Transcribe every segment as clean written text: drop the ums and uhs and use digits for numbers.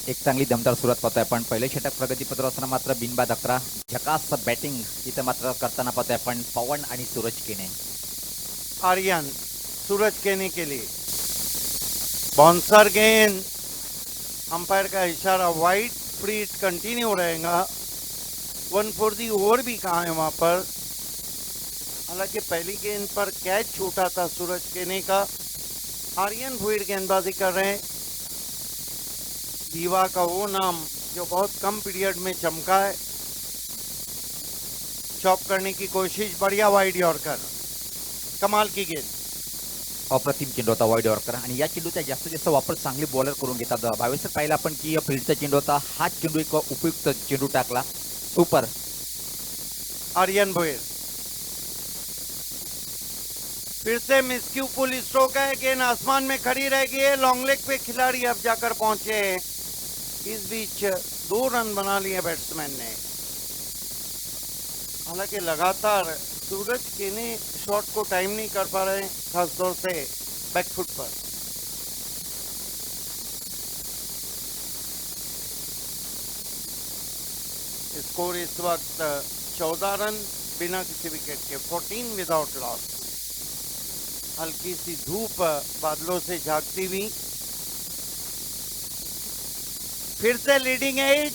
एक चांगली दमदार सुरुवात पाहतोय आपण. पहिले षटक प्रगतीपत्र असताना मात्र बिनबाद 11 झकास बॅटिंग इथं मात्र करताना पाहतोय आपण पवन आणि सूरज केने. आर्यन सूरज केने के लिए बाउंसर गेंद, अंपायर का इशारा वाइड, फ्री हिट कंटिन्यू रहेगा। 1 फॉर दी ओवर भी कहा है वहां पर। हालांकि पहली गेंद पर कैच छूटा था सूरज केने का। आर्यन भुईर गेंदबाजी कर रहे हैं। दीवा का वो नाम जो बहुत कम पीरियड में चमका है। चॉप करने की कोशिश, बढ़िया वाइड यॉर्कर, कमाल की गेंद। अप्रतिम चेंडू होता वाईड यॉर्कर आणि या चेंडूचा जास्तीत जास्त वापर चांगले बॉलर करून घेतात. भावेसर पाहिलं आपण की फील्डचा चेंडू होता, हा चेंडू एक उपयुक्त चेंडू टाकला. सुपर. आर्यन भुईर फिर से मिस्क्यू पुल स्ट्रोक है। गेंद आसमान में खड़ी रह गई है। लॉन्ग लेग पे खिलाड़ी अब जाकर पहुंचे हैं। इस बीच 2 रन बना लिए बैट्समैन ने। हालांकि लगातार सूरज केने शॉट को टाइम नहीं कर पा रहे, खासतौर से बैकफुट पर। स्कोर इस वक्त 14 रन बिना किसी विकेट के, 14 विदाउट लॉस। हल्की सी धूप बादलों से झांकती हुई। फिर से लीडिंग एज,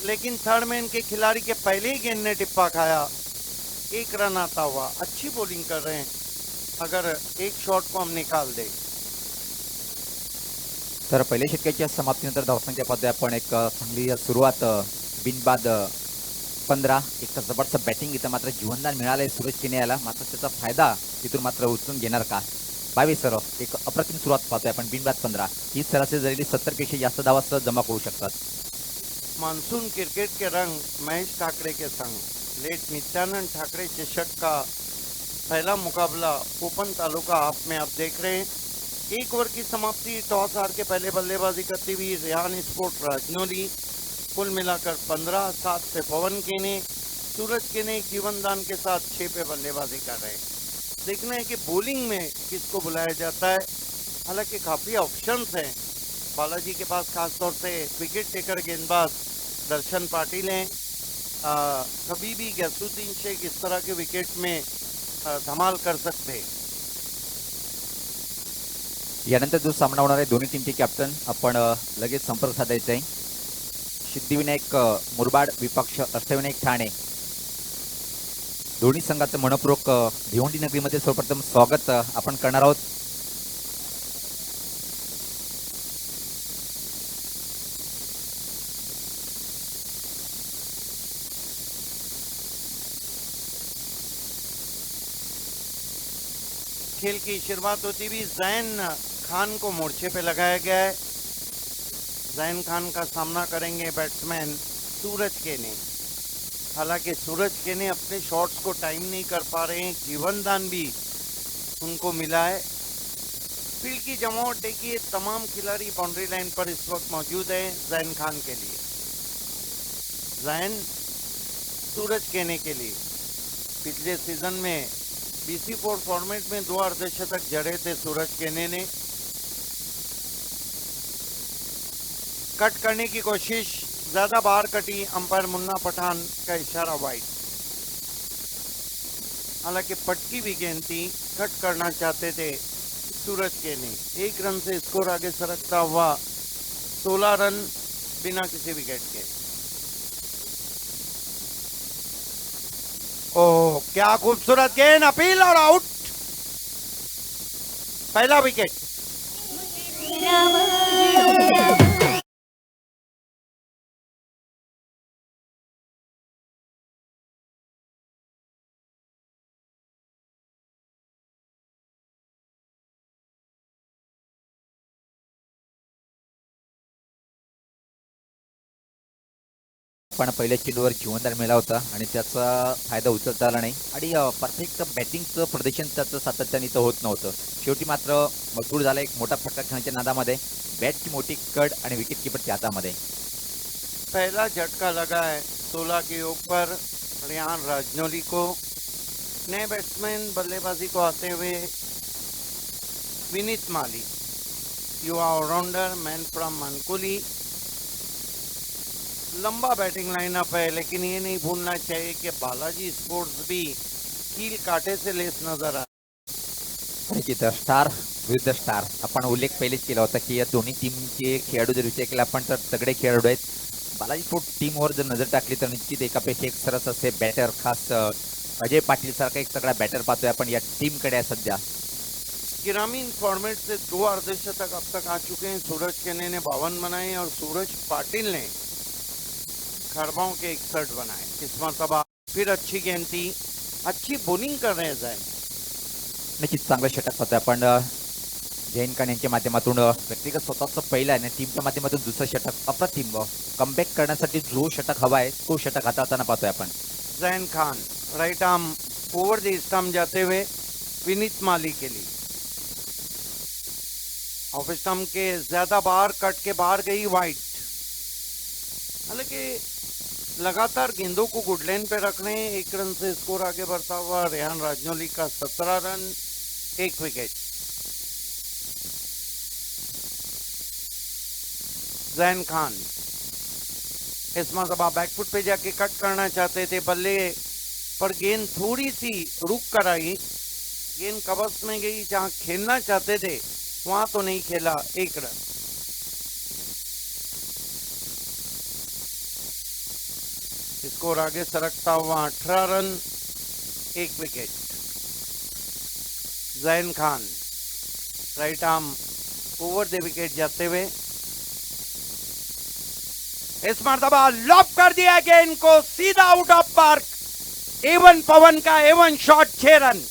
लेकिन थर्ड मैन के खिलाड़ी के पहले ही गेंद ने टिप्पा खाया। 1 रन आता हुआ। अच्छी बॉलिंग कर रहे हैं। अगर एक शॉट को हम निकाल दे तर पहिल्या षटकाच्या समाप्तीनंतर धावसंख्या पाहतोय आपण एक चांगली सुरुवात. बिनबाद 15. एक जबरदस्त बॅटिंग इथं मात्र जीवनदान मिळालंय सूरज केने याला. मात्र त्याचा फायदा तिथून मात्र उचलून घेणार का? 22 एक अप्रतिम सुरुवात पाहतोय आपण. बिनबाद 15 ही सरासरी झालेली 70 पेक्षा जास्त धावा जमा करू शकतात. मानसून क्रिकेट के रंग महेश ठाकरे के संग लेट नित्यानंद ठाकरे चषक का पहला मुकाबला ओपन तालुका आप में आप देख रहे हैं। 1 ओवर की समाप्ति। टॉस हार के पहले बल्लेबाजी करती हुई रेहान स्पोर्ट राजनौली। कुल मिलाकर 15। 7 पे पवन केने। सूरज केने जीवनदान के साथ 6 पे बल्लेबाजी कर रहे हैं। देखना है कि बॉलिंग में किसको बुलाया जाता है। हालांकि काफी ऑप्शंस हैं बालाजी के पास, खासतौर से विकेट टेकर गेंदबाज दर्शन पाटिल हैं। कभी भी गैसुद्दीन शेख इस तरह के विकेट में धमाल कर सकते हैं। यानंतर जो सामना होणार आहे दोन्ही टीमचे कॅप्टन आपण लगेच संपर्क साधायचा आहे. सिद्धिविनायक मुरबाड विपक्ष अष्टविनायक ठाणे. दोन्ही संघाचं मनपूर्वक भिवंडी नगरीमध्ये सर्वप्रथम स्वागत आपण करणार आहोत. खेल की शुरुआत होती भी जैन खान को मोर्चे पे लगाया गया है। जैन खान का सामना करेंगे बैट्समैन सूरज केने। हालांकि सूरज केने अपने शॉट्स को टाइम नहीं कर पा रहे हैं। जीवनदान भी उनको मिला है। फील्ड की जमावट देखिए, तमाम खिलाड़ी बाउंड्री लाइन पर इस वक्त मौजूद हैं जैन खान के लिए। जैन सूरज केने के लिए पिछले सीजन में BC4 फॉर्मेट में 2 अर्धशतक जड़े थे सूरज केने ने। कट करने की कोशिश, ज्यादा बाहर कटी। अंपायर मुन्ना पठान का इशारा वाइड। हालांकि पटकी भी गेंद थी, कट करना चाहते थे सूरज केने। 1 रन से स्कोर आगे सरकता हुआ 16 रन बिना किसी विकेट के। ओह, क्या खूबसूरत गेंद, अपील और आउट। पहला विकेट। पण पहिल्या चेंडूवर जीवनदान मिळाला होता आणि त्याचा फायदा उचलता आला नाही आणि परफेक्ट बॅटिंगचं प्रदर्शन त्याचं सातत्याने इथं होत नव्हतं. शेवटी मात्र मजबूर झाला एक मोठा फटका खेळण्याच्या नादामध्ये. बॅटची मोठी कड आणि विकेट कीपरच्या हातामध्ये. पहला झटका लगा है 16 के ऊपर रेहान राजनौली को। नए बैट्समैन बल्लेबाजी को आते हुए विनीत माली, युवा ऑलराउंडर, मैन फ्रॉम मनकुली। लंबा बैटिंग लाइनअप है, लेकिन ये नहीं भूलना चाहिए कि बालाजी स्पोर्ट्स भी कील काटे से लेस नजर आ निश्चित स्टार विरुद्ध स्टार आपण उल्लेख पहिलेच केला होता की या दोन्ही टीमचे खेळाडू जर विचार केला आपण तर तगडे खेळाडू आहेत. बालाजी स्पोर्ट टीमवर जर नजर टाकली तर निश्चित एकापेक्षा एक सरस असे बॅटर खास अजय पाटील सारखा एक सगळा बॅटर पाहतोय आपण या टीमकडे आहे सध्या. ग्रामीण फॉर्मेट से 2 अर्धशतक अब तक आ चुके हैं. सूरज केने ने 52 बनाए और सूरज पाटिल ने खरबाओं के 61 बनाए. इस मरतबा फिर अच्छी गेंद थी, अच्छी बॉलिंग कर रहे हैं जैन. निश्चित चांगलं षटक पाहतोय आपण जैन खान यांच्या माध्यमातून व्यक्तिगत स्वतःचं पहिलं आणि टीमच्या माध्यमातून दुसरं षटक अप्रतिम कमबॅक करण्यासाठी जो षटक हवा आहे तो षटक हाताळताना पाहतोय आपण. Zain Khan right arm over the stump जाते हुए विनीत माली के लिए. ऑफ स्टंप के ज्यादा बाहर कट के बाहर गई वाइट. हालांकि लगातार गेंदों को गुड लाइन पे रख रहे हैं. 1 रन से स्कोर आगे बढ़ता हुआ रेहान राजनौली का 17 रन 1 विकेट. जैन खान इस मरतबा बैकफुट पे जाके कट करना चाहते थे, बल्ले पर गेंद थोड़ी सी रुक कर आई. गेंद कबस में गई, जहां खेलना चाहते थे वहां तो नहीं खेला. 1 रन. स्कोर आगे सरकता हुआ 18 run 1 wicket. Zain Khan right arm over the wicket जाते हुए इस मरतबा लॉक कर दिया गेंद को सीधा आउट ऑफ पार्क. एवन पवन का एवन शॉट 6 रन.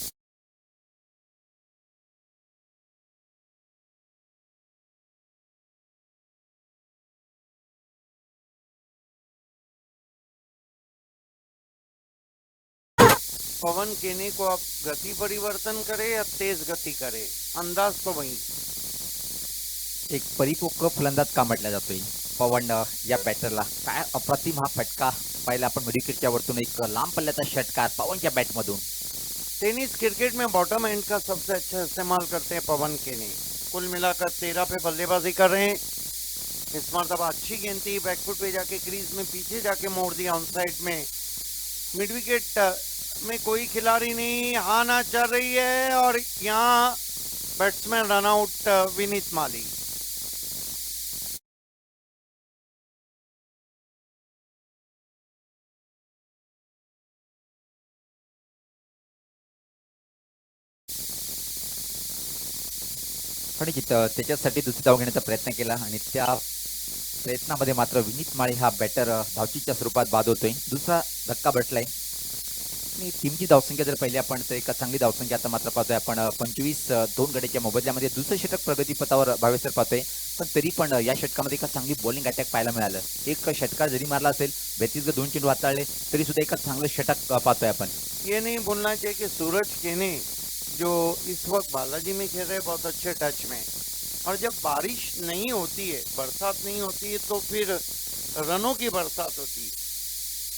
पवन केने को अब गति परिवर्तन करे या तेज गति करे, अंदाज तो वही. एक परिपक्व फलंदाज का म्हटला जातोय पवन या बॅटरला. काय अप्रतिम हा फटका पाहिला आपण विकेटच्या वरतून. एक लांब पल्ल्याचा षटकार पवनच्या बॅटमधून. टेनिस क्रिकेट में बॉटम एंड का सबसे अच्छा इस्तेमाल करते हैं पवन केने. कुल मिलाकर 13 पे बल्लेबाजी कर रहे हैं. इस मरतबा अच्छी गेंद थी, बैकफुट पे जाके क्रीज में पीछे जाके मोड़ दिया. ऑन साइड में मिड विकेट में कोई खिलाड़ी नहीं, आना चल रही है और यहाँ बैट्समैन रन आउट विनीत माली. आणि त्याच्यासाठी दुसरी धाव घेण्याचा प्रयत्न केला आणि त्या प्रयत्नामध्ये मात्र विनीत माळी हा बॅटर धावचीच्या स्वरूपात बाद होतोय. दुसरा धक्का बसलाय आणि टीमची धावसंख्या जर पाहिली आपण तर एका चांगली धावसंख्या आता मात्र पाहतोय आपण 25 2 गड्याच्या मोबदल्यामध्ये दुसरं षटक प्रगतीपथावर भावेसर पाहतोय. पण तरी पण या षटकामध्ये एका चांगली बॉलिंग अटॅक पाहायला मिळालं. एक षटकार जरी मारला असेल, व्यतिरिक्त 2 चेंडू हाताळले तरी सुद्धा एका चांगलं षटक पाहतोय आपण. ये नहीं भूलना चाहिए कि सूरज केने जो इस वक्त बालाजी में खेल रहे बहुत अच्छे टच में. और जब बारिश नहीं होती है, बरसात नहीं होती है, तो फिर रनों की बरसात होती है.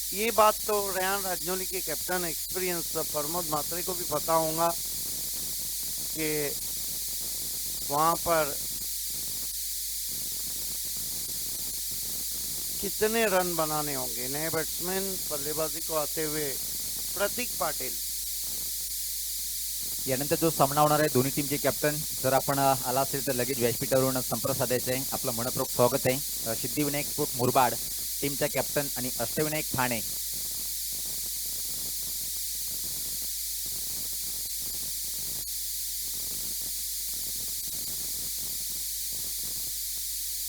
ये बात तो रेहान राजनौली के कैप्टन एक्सपीरियंस प्रमोद मात्रे को भी पता होगा कि वहां पर कितने रन बनाने होंगे. नए बैट्समैन बल्लेबाजी को आते हुए प्रतीक पाटिल. यानंतर जो सामना होणार आहे दोन्ही टीमचे कॅप्टन जर आपण आला असेल तर लगेच व्यासपीठावरून संपर्क साधायचा आहे. आपलं मनपूर्वक स्वागत आहे. सिद्धिविनायक स्पोर्ट मुरबाड टीमचा कॅप्टन आणि अष्टविनायक ठाणे.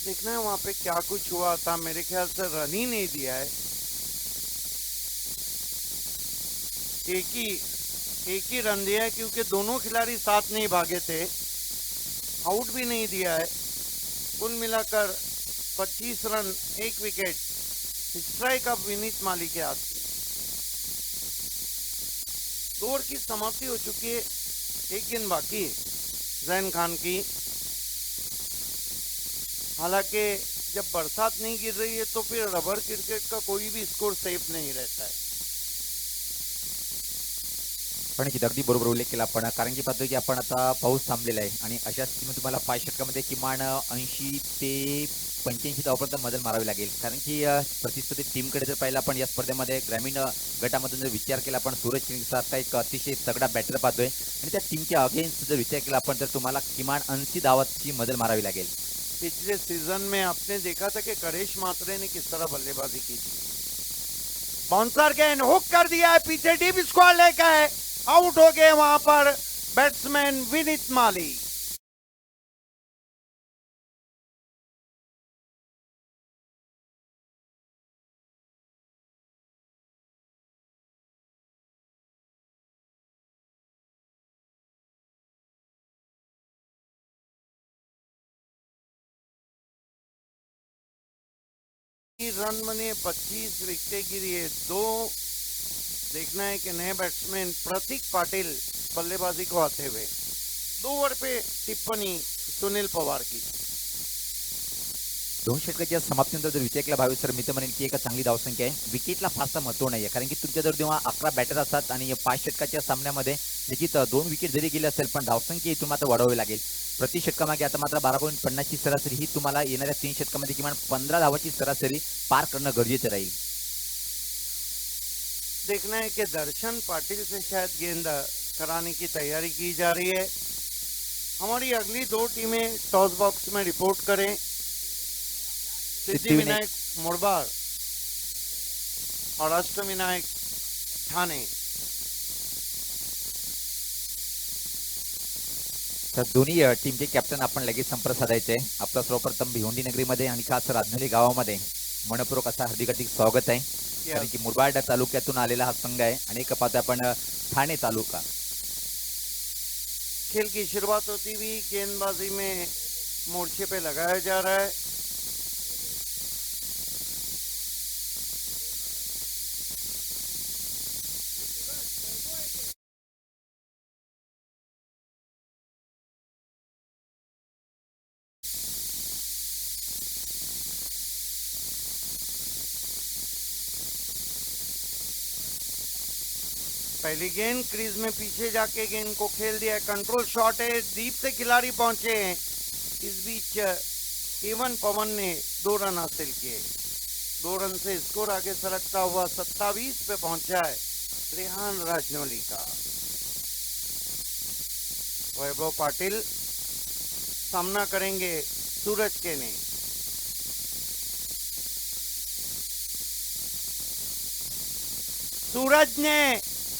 देखना है वहां पे क्या कुछ हुआ था. मेरे ख्याल से रन ही नहीं दिया है. एक ही रन दिया है क्योंकि दोनों खिलाड़ी साथ नहीं भागे थे. आउट भी नहीं दिया है. कुल मिलाकर 25 रन 1 विकेट. स्ट्राइक अब विनीत माली के हाथ में. 2 ओवर की समाप्ति हो चुकी है. एक गेंद बाकी है जैन खान की. हालांकि जब बरसात नहीं गिर रही है तो फिर रबर क्रिकेट का कोई भी स्कोर सेफ नहीं रहता है. पण नक्कीच अगदी बरोबर उल्लेख केला आपण, कारण की पाहतोय की आपण आता पाऊस थांबलेला आहे आणि अशा स्थितीमध्ये तुम्हाला 5 षटकामध्ये किमान 80 ते 85 धावांपर्यंत मजल मारावी लागेल. कारण की प्रतिस्पर्धी टीमकडे जर पाहिलं आपण या स्पर्धेमध्ये ग्रामीण गटामधून जर विचार केला आपण सूरज किंग्ससारखा एक अतिशय तगडा बॅटर पाहतोय आणि त्या टीमच्या अगेन्स्ट जर विचार केला आपण तर तुम्हाला किमान 80 धावांची मजल मारावी लागेल. पिछले सीजन में आपने देखा था कि करेश मात्रे ने किस तरह बल्लेबाजी की थी। बाउंसर गेंद हुक कर दिया है, पीछे डीप स्क्वायर लेकर है, आउट हो गए वहां पर बैट्समैन विनीत माली। रन बने 25 विकेटें गिरी है। दो देखना है कि नए बैट्समैन प्रतीक पाटिल बल्लेबाजी को आते हुए। 2 ओवर पे टिप्पणी सुनील पवार की। 2 षटकाच्या समाप्तीनंतर जर विचार केला भावेश सर, मी तर म्हणेन की एक चांगली धावसंख्या आहे. विकेटला फारसा महत्त्व नाही आहे, कारण की तुमच्याजवळ जेव्हा 11 बॅटर असतात आणि 5 षटकाच्या सामन्यामध्ये निश्चित 2 विकेट जरी गेले असेल पण धावसंख्या इथून मात्र वाढवावी लागेल. प्रति षटकामागे आता मात्र 12.50 ची सरासरी ही तुम्हाला येणाऱ्या 3 षटकामध्ये किमान 15 धावाची सरासरी पार करणं गरजेचं राहील. देखना है कि दर्शन पाटिल से शायद गेंद कराने की तैयारी की जा रही है। हमारी अगली 2 टीमें टॉस बॉक्स में रिपोर्ट करें। सिद्धिविनायक मुरबाड और अष्टविनायक ठाणे। तर दोन्ही टीमचे कॅप्टन आपण लगेच संपर्क साधायचे आहे. आपलं सर्वप्रथम भिवंडी नगरीमध्ये आणि खास राजनहल्ली गावामध्ये मनपूर्वक असा हार्दिक स्वागत आहे. कारण की मुरबाड तालुक्यातून आलेला हा संघ आहे आणि एक पाहतो आपण ठाणे तालुका. खेल की शुरुआत होती हुई गेंदबाजी में मोर्चे पे लगाया जा रहा है। पहली गेंद क्रीज में पीछे जाके गेंद को खेल दिया। कंट्रोल शॉट है, डीप से खिलाड़ी पहुंचे हैं। इस बीच एवन पवन ने 2 रन हासिल किए। 2 रन से स्कोर आगे सरकता हुआ 27 पे पहुंचा है रेहान राजनौली का। वैभव पाटिल सामना करेंगे सूरज के ने।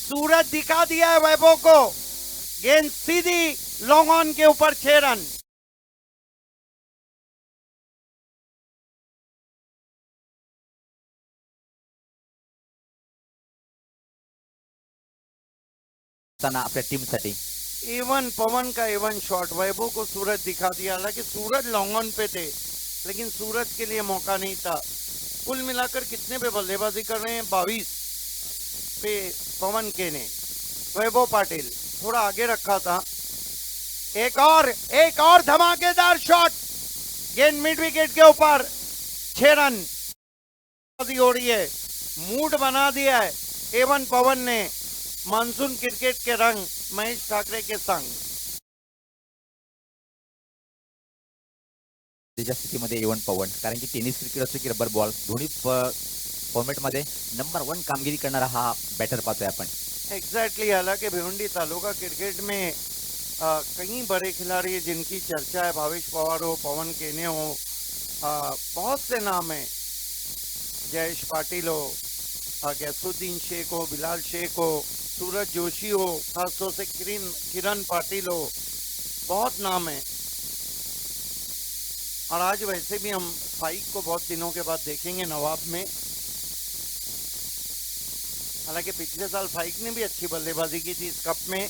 सूरज दिखा दिया है वैभव को। गेंद सीधी लॉन्ग ऑन के ऊपर 6 रन। आपल्या टीमसाठी एवन पवन का एवन शॉट वैभव को सूरज दिखा दिया। हालांकि सूरज लॉन्ग ऑन पे थे लेकिन सूरज के लिए मौका नहीं था। कुल मिलाकर कितने पे बल्लेबाजी कर रहे हैं? 22 पे पवन के ने। वैभव पाटिल थोड़ा आगे रखा था। एक और धमाकेदार शॉट। गेंद मिड विकेट के ऊपर 6 रन हो रही है। मूड बना दिया है एवन पवन ने मानसून क्रिकेट के रंग महेश ठाकरे के संग। त्याच्या स्थितीमध्ये एवन पवन, कारण की टेनिस क्रिकेट असो की रबर बॉल दोन्ही फॉर्मेटमध्ये नंबर 1 कामगिरी करणारा हा बॅटर पाहतोय आपण. एग्जैक्टली। हालांकि भिवंडी तालुका क्रिकेट में कई बड़े खिलाड़ी हैं जिनकी चर्चा है। भावेश पवार हो, पवन केने हो, बहुत से नाम हैं। जयेश पाटिल हो, गैसुद्दीन शेख हो, बिलाल शेख हो, सूरज जोशी हो, खासतौर से किरण पाटिल हो, बहुत नाम है। और आज वैसे भी हम फाइक को बहुत दिनों के बाद देखेंगे नवाब में। हालांकि पिछले साल फाइक ने भी अच्छी बल्लेबाजी की थी इस कप में।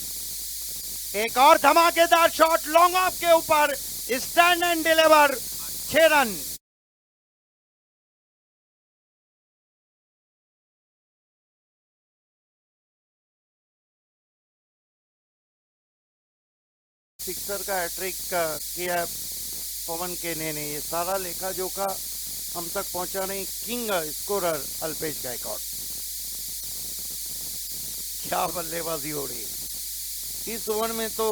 एक और धमाकेदार शॉट लॉन्ग ऑफ के ऊपर, stand end deliver, 6 run. Sixer का हैट्रिक किया पवन केने ने। ये सारा लेखा जोखा हम तक पहुंचा रहे किंग स्कोरर अल्पेश गायकवाड। क्या बल्लेबाजी हो रही है। इस ओवर में तो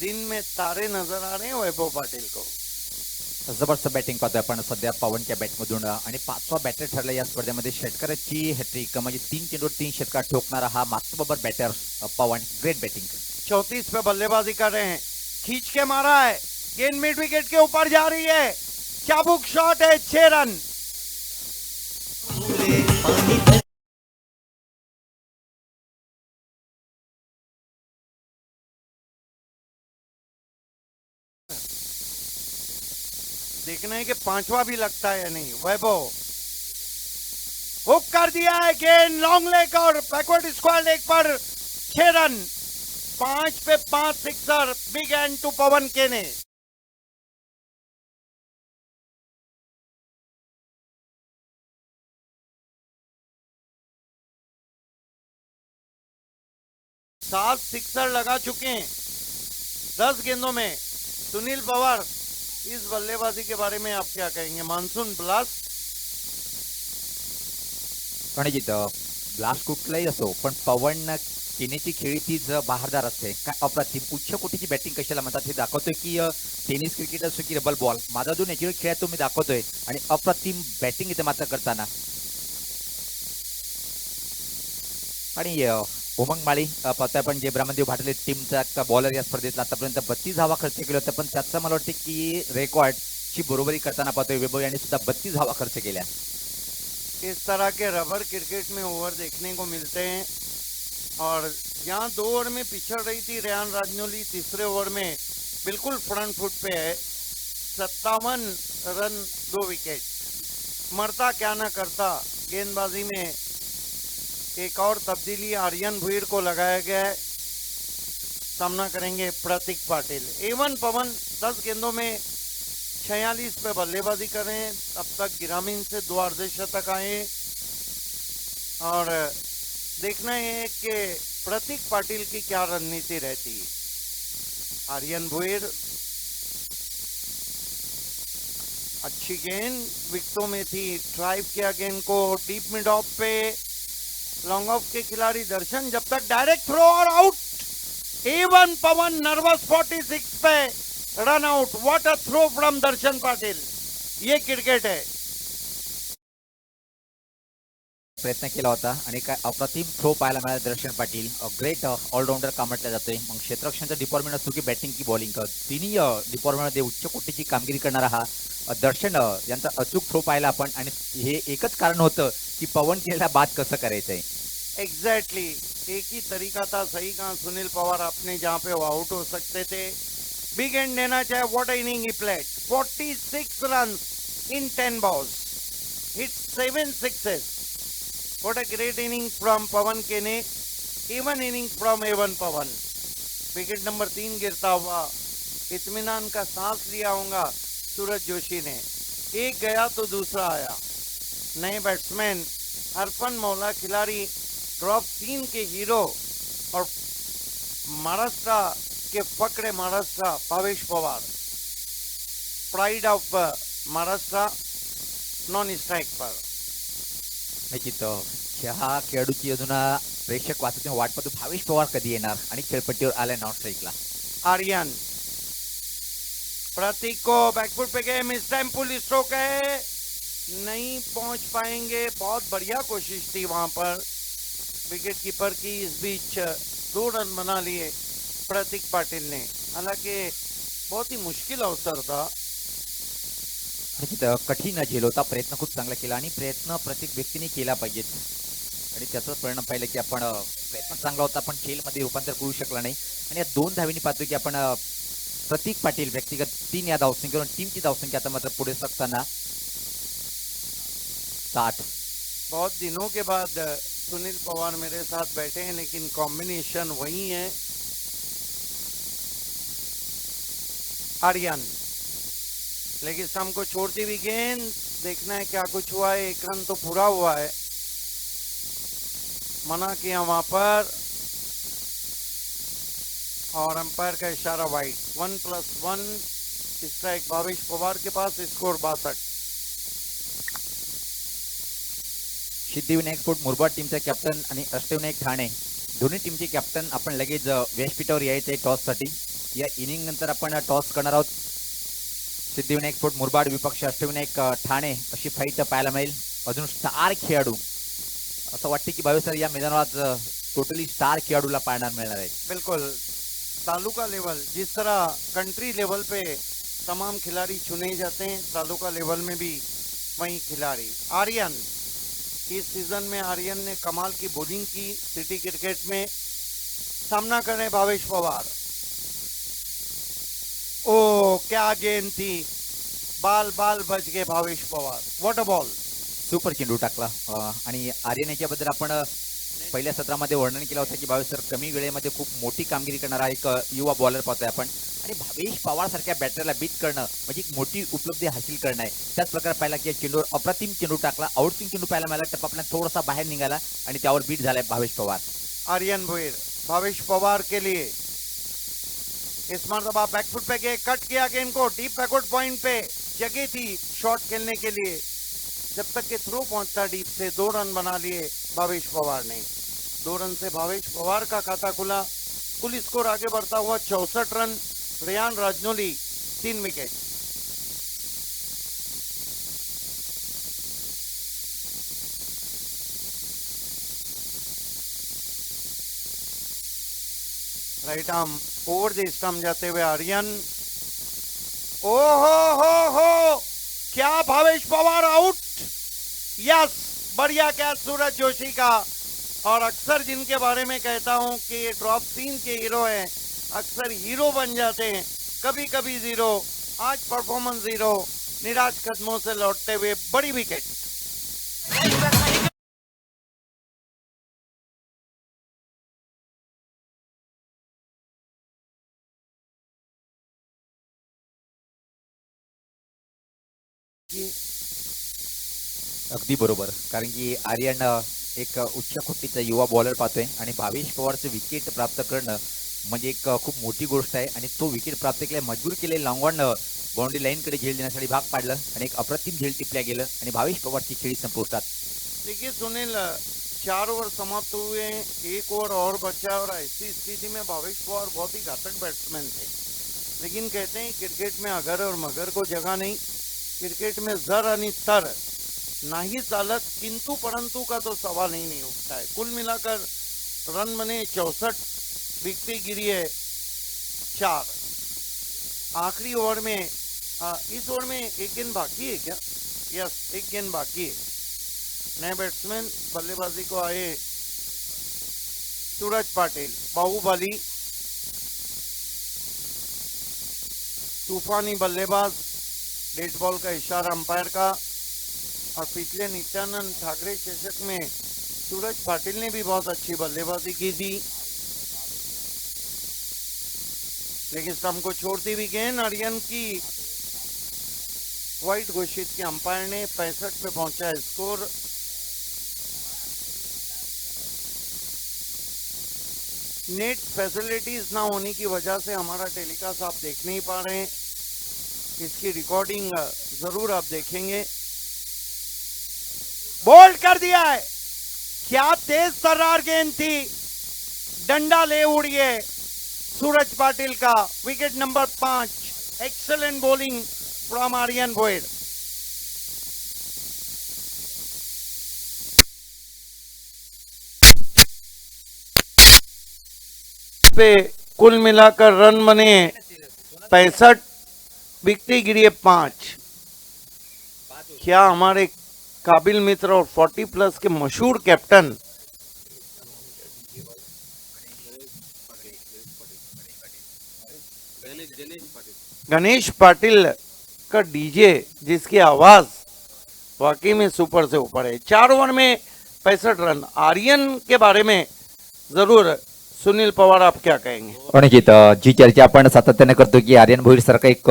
दिन में तारे नजर आ रहे हैं वैभव पाटील को. जबरदस्त बॅटिंग पाहतोय आपण सध्या पवनच्या बॅटमधून आणि 5वा बॅटर ठरला या स्पर्धेमध्ये. षटकाराची हॅट्रिक म्हणजे 3 चेंडूवर 3 षटकार ठोकणारा हा मागचा बॅटर पवन. Great batting. 34 पे बल्लेबाजी कर रहे हैं. खींच के मारा है. गेंद मिड विकेट के ऊपर जा रही है. चाबुक शॉट है. 6 रन. देखना है कि 5वां भी लगता है या नहीं. वैभव हुक कर दिया है. गेंद लॉन्ग लेग और बैकवर्ड स्क्वायर लेग पर 6 रन. 5 पे 5 sixer. Big end to Pawan Kene. सात सिक्सर लगा चुके हैं 10 गेंदों में. सुनील पवार, इस बल्लेबाजी के बारे में आप क्या कहेंगे? Monsoon blast. प्रणजित ब्लास्ट कुठलाही असो पण पवन केनेची खेळी तीच बहारदार असते. काय अप्रतिम उच्च कोटीची बॅटिंग कशाला म्हणतात हे दाखवतोय की टेनिस क्रिकेट असो की डबल बॉल माझा जो नॅचरल खेळ आहे तो मी दाखवतोय. आणि अप्रतिम बॅटिंग इथे मात्र करताना. आणि उमंग माळी पाहतोय आपण जे ब्रह्मदेव भाटले टीमचा बॉलर या स्पर्धेतला आतापर्यंत 32 धावा खर्च केल्या होत्या. पण त्याचा मला वाटतं की रेकॉर्ड ची बरोबरी करताना पाहतोय वैभव यांनी सुद्धा 32 धावा खर्च केल्या. इस तरह के रबर क्रिकेट में ओवर देखने को मिलते हैं. और यहाँ 2 ओवर में पिछड़ रही थी रेयान राजनौली. तीसरे ओवर में बिल्कुल फ्रंट फुट पे है. 57 रन 2 विकेट. मरता क्या ना करता. गेंदबाजी में एक और तब्दीली. आर्यन भुईर को लगाया गया है. सामना करेंगे प्रतीक पाटिल. एवन पवन 10 गेंदों में 46 पे बल्लेबाजी कर रहे हैं. अब तक ग्रामीण से 2 अर्धशतक आए. और देखना है कि प्रतीक पाटिल की क्या रणनीति रहती है. आर्यन भुईर अच्छी गेंद विकेटों में थी. ड्राइव किया गेंद को डीप मिड ऑफ पे. लॉन्ग ऑफ के खिलाड़ी दर्शन जब तक डायरेक्ट थ्रो और आउट. एवन पवन नर्वस 46 पे run out. What a throw from Darshan Patil. ये क्रिकेट है. प्रयत्न केला होता आणि काय अप्रतिम थ्रो पाहायला मिळाला. दर्शन पाटील ग्रेट ऑलराऊंडर का म्हटलं जातोय. मग क्षेत्ररक्षणचा डिपार्टमेंट असतो की बॅटिंग की बॉलिंग तिन्ही डिपार्टमेंटमध्ये उच्च कोटीची कामगिरी करणारा हा दर्शन यांचा अचूक थ्रो पाहिला आपण. आणि हे एकच कारण होतं की पवन केला बाद कसं करायचंय. एग्जैक्टली एक ही तरीका था. सही कहा सुनील पवार आपने. जहां पे वो आउट हो सकते थे. बिग एंड देना चाहे. What inning he played. 46 run in 10 balls. Hit 7 sixes. What a great inning from Pawan केने. Even inning from एवन पवन. विकेट नंबर 3 गिरता हुआ इत्मीनान का सांस लिया होगा सूरज जोशी ने. एक गया तो दूसरा आया. नए बैट्समैन अरफन मौला खिलाड़ी ड्रॉप 3 के हीरो. और महाराष्ट्र के फकरे Maharashtra Bhavesh Pawar. Pride of Maharashtra non strike पर. निश्चित ह्या खेळाडूची अजून प्रेक्षक वाचत वाट पाहतो भावेश पवार कधी येणार आणि खेळपट्टीवर आलाय नॉन स्ट्राईकला. आर्यन प्रतीक को बैकफुट पे गए. मिस टाइम पुल स्ट्रोक है. नहीं पहुंच पाएंगे. बहुत बढ़िया कोशिश थी वहां पर विकेट कीपर की. इस बीच 2 रन बना लिए प्रतीक पाटिल ने. हालांकि बहुत ही मुश्किल अवसर था. निश्चित कठीण झेल होता. प्रयत्न खूप चांगला केला आणि प्रयत्न प्रत्येक व्यक्तीने केला पाहिजेत. आणि त्याचा परिणाम पाहिलं की आपण प्रयत्न चांगला होता पण खेळमध्ये रूपांतर करू शकला नाही. आणि या 2 धावींनी पाहतो की आपण प्रतीक पाटील व्यक्तिगत 3 या धावसंख्येवर टीमची धावसंख्या आता मात्र पुढे सरकताना 60. बहुत दिनों के बाद सुनील पवार मेरे साथ बैठे हैं लेकिन कॉम्बिनेशन वही है. आर्यन लेकिन स्टंप को छोड़ती हुई गेंद. देखना है क्या कुछ हुआ है. 1 रन तो पूरा हुआ है. मना किया वहां पर और अंपायर का इशारा वाइड. 1+1 स्ट्राइक भावेश पवार के पास. स्कोर 62. सिद्धिविनायक स्पोर्ट मुरबाड टीमचा कॅप्टन आणि अष्टविनायक ठाणे दोन्ही टीमचे कॅप्टन आपण लगेच व्यासपीठावर यायचे टॉससाठी. या इनिंग नंतर आपण टॉस करणार आहोत. सिद्धिविनायक स्पोर्ट मुरबाड विपक्ष अष्टविनायक ठाणे अशी फाईट पाहायला मिळेल. अजून स्टार खेळाडू असं वाटते की भावे सर या मैदानावर आज टोटली स्टार खेळाडूला पाहणार मिळणार आहे. बिल्कुल तालुका लेवल जिस तरह कंट्री लेवल पे तमाम खिलाड़ी चुने जाते हैं, तालुका लेवल में भी वही खिलाड़ी आर्यन, इस सीजन में आर्यन ने कमाल की बॉलिंग की. सिटी क्रिकेट में सामना करने भावेश पवार. ओ क्या गेंद थी, बाल बाल बच गए Bhavesh Pawar. What a ball. Super चेंडू टाकला. आणि आर्यन याच्याबद्दल आपण पहिल्या सत्रामध्ये वर्णन केलं होतं की भावेश सर कमी वेळेमध्ये खूप मोठी कामगिरी करणारा एक युवा बॉलर पाहतोय आपण. आणि भावेश पवार सारख्या बॅटरला बीट करणं म्हणजे एक मोठी उपलब्धी हासिल करणं आहे. त्याच प्रकारे पाहिला की चेंडूवर अप्रतिम चेंडू टाकला. आउटस्विंग चेंडू पाहायला मिळाला. टप्पा थोडासा बाहेर निघाला आणि त्यावर बीट झालाय भावेश पवार. आर्यन भोईर भावेश पवार के लिए इस मरतबा बैकफुट पे गए, कट किया गेंद को डीप बैकवर्ड पॉइंट पे जगह थी शॉट खेलने के लिए. जब तक के थ्रो पहुंचता डीप से 2 रन बना लिए भावेश पवार ने. 2 रन से भावेश पवार का खाता खुला. कुल स्कोर आगे बढ़ता हुआ 64 run. Reyan Rajnauli 3 wicket. Right arm over the stump जाते हुए आर्यन. ओ हो क्या भावेश पवार आउट. यस बढ़िया कैच सूरज जोशी का. और अक्सर जिनके बारे में कहता हूं कि ये ड्रॉप सीन के हीरो हैं, अक्सर हीरो बन जाते हैं. कभी कभी जीरो, आज परफॉर्मेंस जीरो. निराश कदमों से लौटते हुए बड़ी विकेट. अगदी बरोबर. कारण की आर्यन एक उच्च कोटीचा युवा बॉलर पाहतोय आणि भावेश पवारचं विकेट प्राप्त करणं म्हणजे एक खूप मोठी गोष्ट आहे. आणि तो विकेट प्राप्त केला मजबूर केले लॉंगॉन बाउंड्री लाईन कडे झेल देण्यासाठी भाग पाडलं आणि एक अप्रतिम झेल टिपल्या गेलं आणि भावेश पवारची खेळी संपुष्टात. देखिए सुनील, 4 ओवर समाप्त हुए हैं, 1 ओवर और बचा और ऐसी स्थिति में भावेश पवार बहुत ही घातक बैट्समैन थे. लेकिन कहते हैं क्रिकेट में अगर और मगर को जगह नहीं. क्रिकेट में जर आणि तर नहीं चालत, किंतु परंतु का तो सवाल ही नहीं उठता है. कुल मिलाकर रन बने 64, विकेट गिरी है 4. आखिरी ओवर में इस ओवर में एक गेंद बाकी है क्या? यस, एक गेंद बाकी है. नए बैट्समैन बल्लेबाजी को आए सूरज पाटिल. बाहुबली तूफानी बल्लेबाज. डेड बॉल का इशारा अंपायर का. और पिछले नित्यानंद ठाकरे चषक में सूरज पाटिल ने भी बहुत अच्छी बल्लेबाजी की थी, लेकिन स्टंप को छोड़ती हुई गेंद आर्यन की वाइड घोषित की अंपायर ने. 65 पे पहुंचा है स्कोर. नेट फैसिलिटीज ना होने की वजह से हमारा टेलीकास्ट आप देख नहीं पा रहे हैं. इसकी रिकॉर्डिंग जरूर आप देखेंगे. बोल्ड कर दिया है. क्या तेज तर्रार गेंद थी, डंडा ले उड़िए सूरज पाटिल का. Wicket number 5. Excellent bowling from Aryan Bhoir. पे कुल मिलाकर रन बने 65, विकेट गिरी है 5. क्या हमारे काबिल मित्र और 40 प्लस के मशहूर कैप्टन गणेश पाटिल का डीजे, जिसकी आवाज वाकई में सुपर से ऊपर है. 4 ओवर में 65 रन. आर्यन के बारे में जरूर सुनील पवार आप क्या कहेंगे? अनिकेत, जी चर्चा आपण सातत्याने करतो की आर्यन भोईर सारखा एक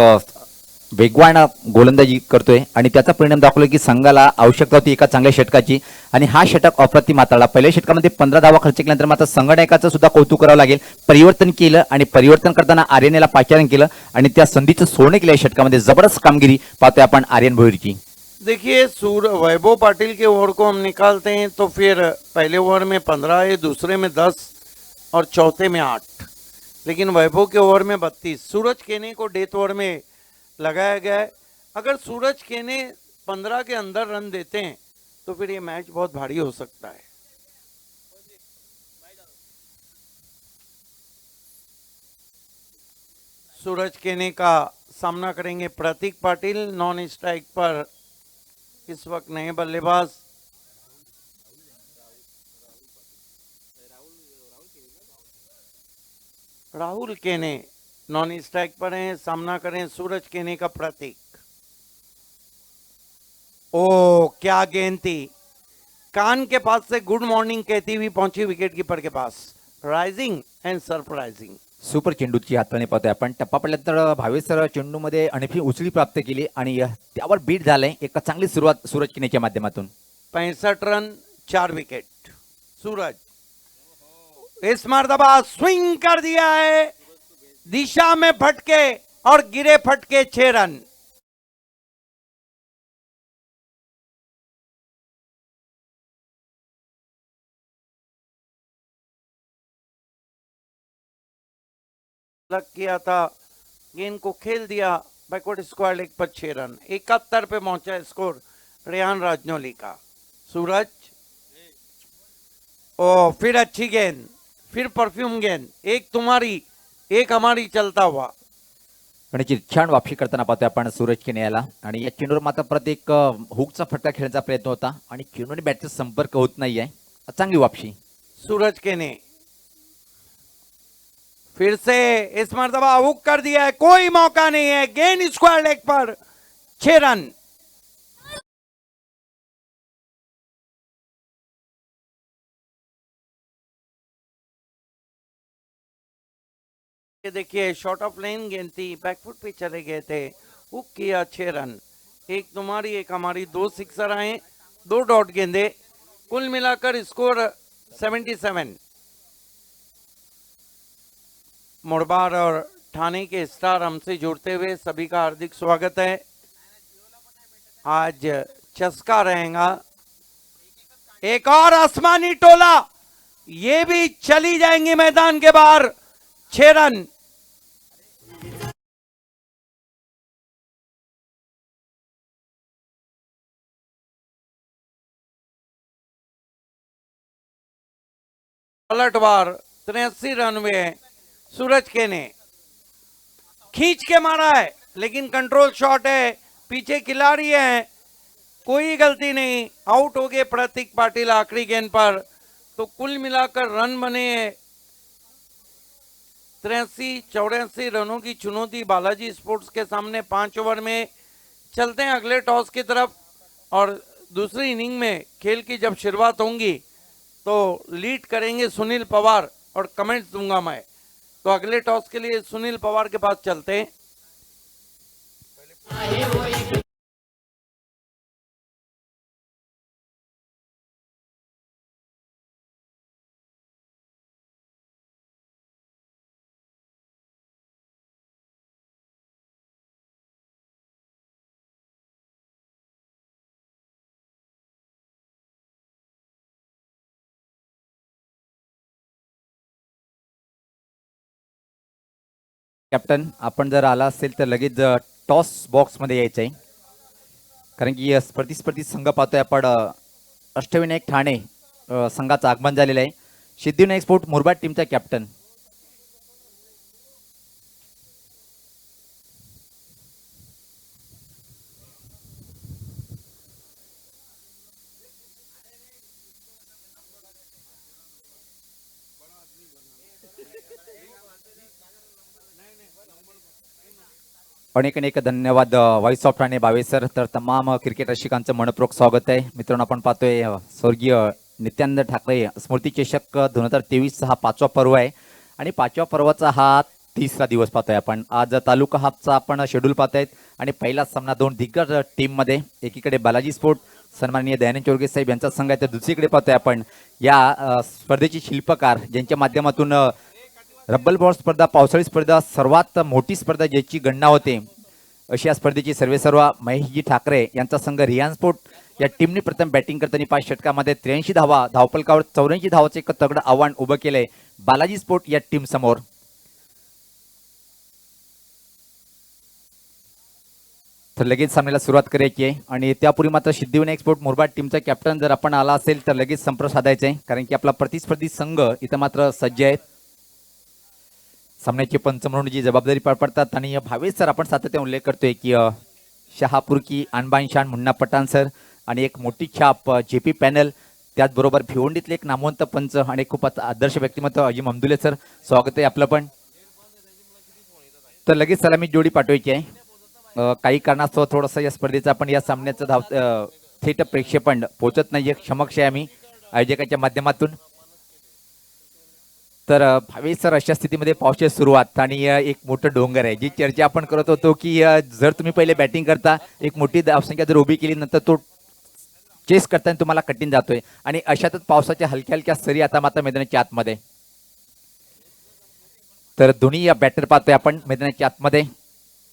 वेगवान गोलंदाजी करतोय आणि त्याचा परिणाम दाखवला की संघाला आवश्यकता होती एका चांगल्या षटकाची आणि हा षटक अप्रतिम हाताळला. पहिल्या षटकामध्ये 15 धावा खर्च केल्यानंतर मात्र संघनायकाचं सुद्धा कौतुक करावं लागेल. परिवर्तन केलं आणि परिवर्तन करताना आर्यनला पाचारण केलं आणि त्या संधीचं सोडणे केलं. या षटकामध्ये जबरदस्त कामगिरी पाहतोय आपण आर्यन भोईरची. देखिए वैभव पाटिल के ओवर को हम निकालते हैं तो फिर पहले ओवर में 15 है, दूसरे में 10, और चौथे में 8, लेकिन वैभव के ओवर में 32। सूरज केने को डेथ ओवर में लगाया गया है। अगर सूरज केने 15 के अंदर रन देते हैं तो फिर ये मैच बहुत भारी हो सकता है। सूरज केने का सामना करेंगे प्रतीक पाटिल। नॉन स्ट्राइक पर इस वक्त नए बल्लेबाज राहुल केने नॉन स्ट्राइक पर हैं। सामना करें सूरज केने का प्रतीक। ओ क्या गेंद थी, कान के पास से गुड मॉर्निंग कहती हुई पहुंची विकेट कीपर के पास। Rising and surprising. सुपर चेंडूची हाताळणी पाहतोय आपण. टप्पा पडल्यानंतर भावेश सर चेंडूमध्ये अनफी उचली प्राप्त केली आणि त्यावर बीट झालंय. एक चांगली सुरुवात सूरज किनेच्या माध्यमातून. 65 रन 4 विकेट। सूरज इस मर्तबा स्विंग कर दिया है, दिशा में फटके और गिरे फटके 6 रन। लग किया था, गेंद को खेल दिया बैकवर्ड स्क्वायर लेग पर 6 रन। 71 पे पहुंचा स्कोर रेहान राजनौली का। सूरज ओ फिर अच्छी गेंद, फिर परफ्यूम गेंद, एक तुम्हारी एक हमारी चलता हुआ। आणि छान वापसी करताना पाहतोय आपण सूरज किने याला. आणि या चेंडूवर मात्र परत एक हुकचा फटका खेळण्याचा प्रयत्न होता आणि चेंडू आणि बॅटचा संपर्क होत नाहीये. चांगली वापसी सूरज केने फिर से इस मर्तबा हुक कर दिया है, कोई मौका नहीं है, गेंद स्क्वायर लेग पर 6 रन। ये देखिए शॉर्ट ऑफ लाइन गेंद थी, बैकफुट पे चले गए थे, हुक किया 6 रन। एक तुम्हारी एक हमारी, 2 सिक्सर आए, 2 डॉट गेंदे, कुल मिलाकर स्कोर 77। मुड़बार और ठाणे के स्टार हमसे जुड़ते हुए सभी का हार्दिक स्वागत है। आज चस्का रहेगा। एक और आसमानी टोला, ये भी चली जाएंगी मैदान के बाहर। 6 रन। पलटवार 83 रन हुए। सूरज केने खींच के मारा है, लेकिन कंट्रोल शॉट है, पीछे खिलाड़ी है, कोई गलती नहीं, आउट हो गए प्रतीक पाटिल आखिरी गेंद पर। तो कुल मिलाकर रन बने 83-84 रनों की चुनौती बालाजी स्पोर्ट्स के सामने 5 ओवर में। चलते हैं अगले टॉस की तरफ और दूसरी इनिंग में खेल की जब शुरुआत होंगी तो लीड करेंगे सुनील पवार और कमेंट्स दूंगा मैं। तो अगले टॉस के लिए सुनील पवार के पास चलते हैं। कॅप्टन आपण जर आला असेल तर लगेच टॉस बॉक्स मध्ये यायचं आहे. कारण की स्पर्धी संघ पाहतोय आपण. अष्टविनायक ठाणे संघाचं आगमन झालेलं आहे. सिद्धिविनायक स्पोर्ट मुरबाड टीमचा कॅप्टन. अनेक अनेक धन्यवाद voice of Thane Bhavesh sir. तर तमाम क्रिकेट रसिकांचं मनपूर्वक स्वागत आहे. मित्रांनो आपण पाहतोय स्वर्गीय नित्यानंद ठाकरे स्मृती चषक 2023 हा 5वा पर्व आहे आणि 5व्या पर्वाचा हा 3रा दिवस पाहतोय आपण. आज तालुका हाफचा आपण शेड्यूल पाहतायत आणि पहिला सामना 2 दिग्गज टीम मध्ये. एकीकडे बालाजी स्पोर्ट सन्माननीय दयानंद चोरगे साहेब यांचा संघ आहे, तर दुसरीकडे पाहतोय आपण या स्पर्धेचे शिल्पकार ज्यांच्या माध्यमातून रब्बल बॉल स्पर्धा, पावसाळी स्पर्धा, सर्वात मोठी स्पर्धा ज्याची गणना होते अशी या स्पर्धेची सर्वेसर्वा महेशजी ठाकरे यांचा संघ रियान स्पोर्ट या टीमने प्रथम बॅटिंग करताना 5 षटकामध्ये 83 धावा, धावफलकावर 84 धावाचे एक तगडं आव्हान उभं केलंय बालाजी स्पोर्ट या टीम समोर. तर लगेच सामन्याला सुरुवात करायची आहे आणि त्यापूर्वी मात्र सिद्धिविनायक एक्सपोर्ट मुरबाड टीमचा कॅप्टन जर आपण आला असेल तर लगेच संपर्क साधायचा आहे, कारण की आपला प्रतिस्पर्धी संघ इथं मात्र सज्ज आहेत. सामन्याची पंच म्हणून जी जबाबदारी पार पडतात आणि भावेश सर आपण सातत्याने उल्लेख करतोय की शहापूर की अनबान शान मुन्ना पठाण सर आणि एक मोठी छाप जेपी पॅनल, त्याचबरोबर भिवंडीतले एक नामवंत पंच आणि खूप आदर्श व्यक्तिमत्व अजिम अमदुले सर, स्वागत आहे आपलं पण. तर लगेच सलामी जोडी पाठवायची आहे. काही कारणास्तव थोडंसं या स्पर्धेचं आपण या सामन्याचं थेट प्रेक्षेपण पोहोचत नाहीये, क्षमक्ष आहे आम्ही आयोजकाच्या माध्यमातून. तर भावेश सर अशा स्थितीमध्ये पावसाची सुरुवात आणि एक मोठं डोंगर आहे, जी चर्चा आपण करत होतो की जर तुम्ही पहिले बॅटिंग करता एक मोठी धावसंख्या जर उभी केली नंतर तो चेस करताना तुम्हाला कठीण जातोय आणि अशातच पावसाच्या हलक्या हलक्या सरी आता मात्र मैदानाच्या आतमध्ये. तर दोन्ही या बॅटर पाहतोय आपण मैदानाच्या आतमध्ये.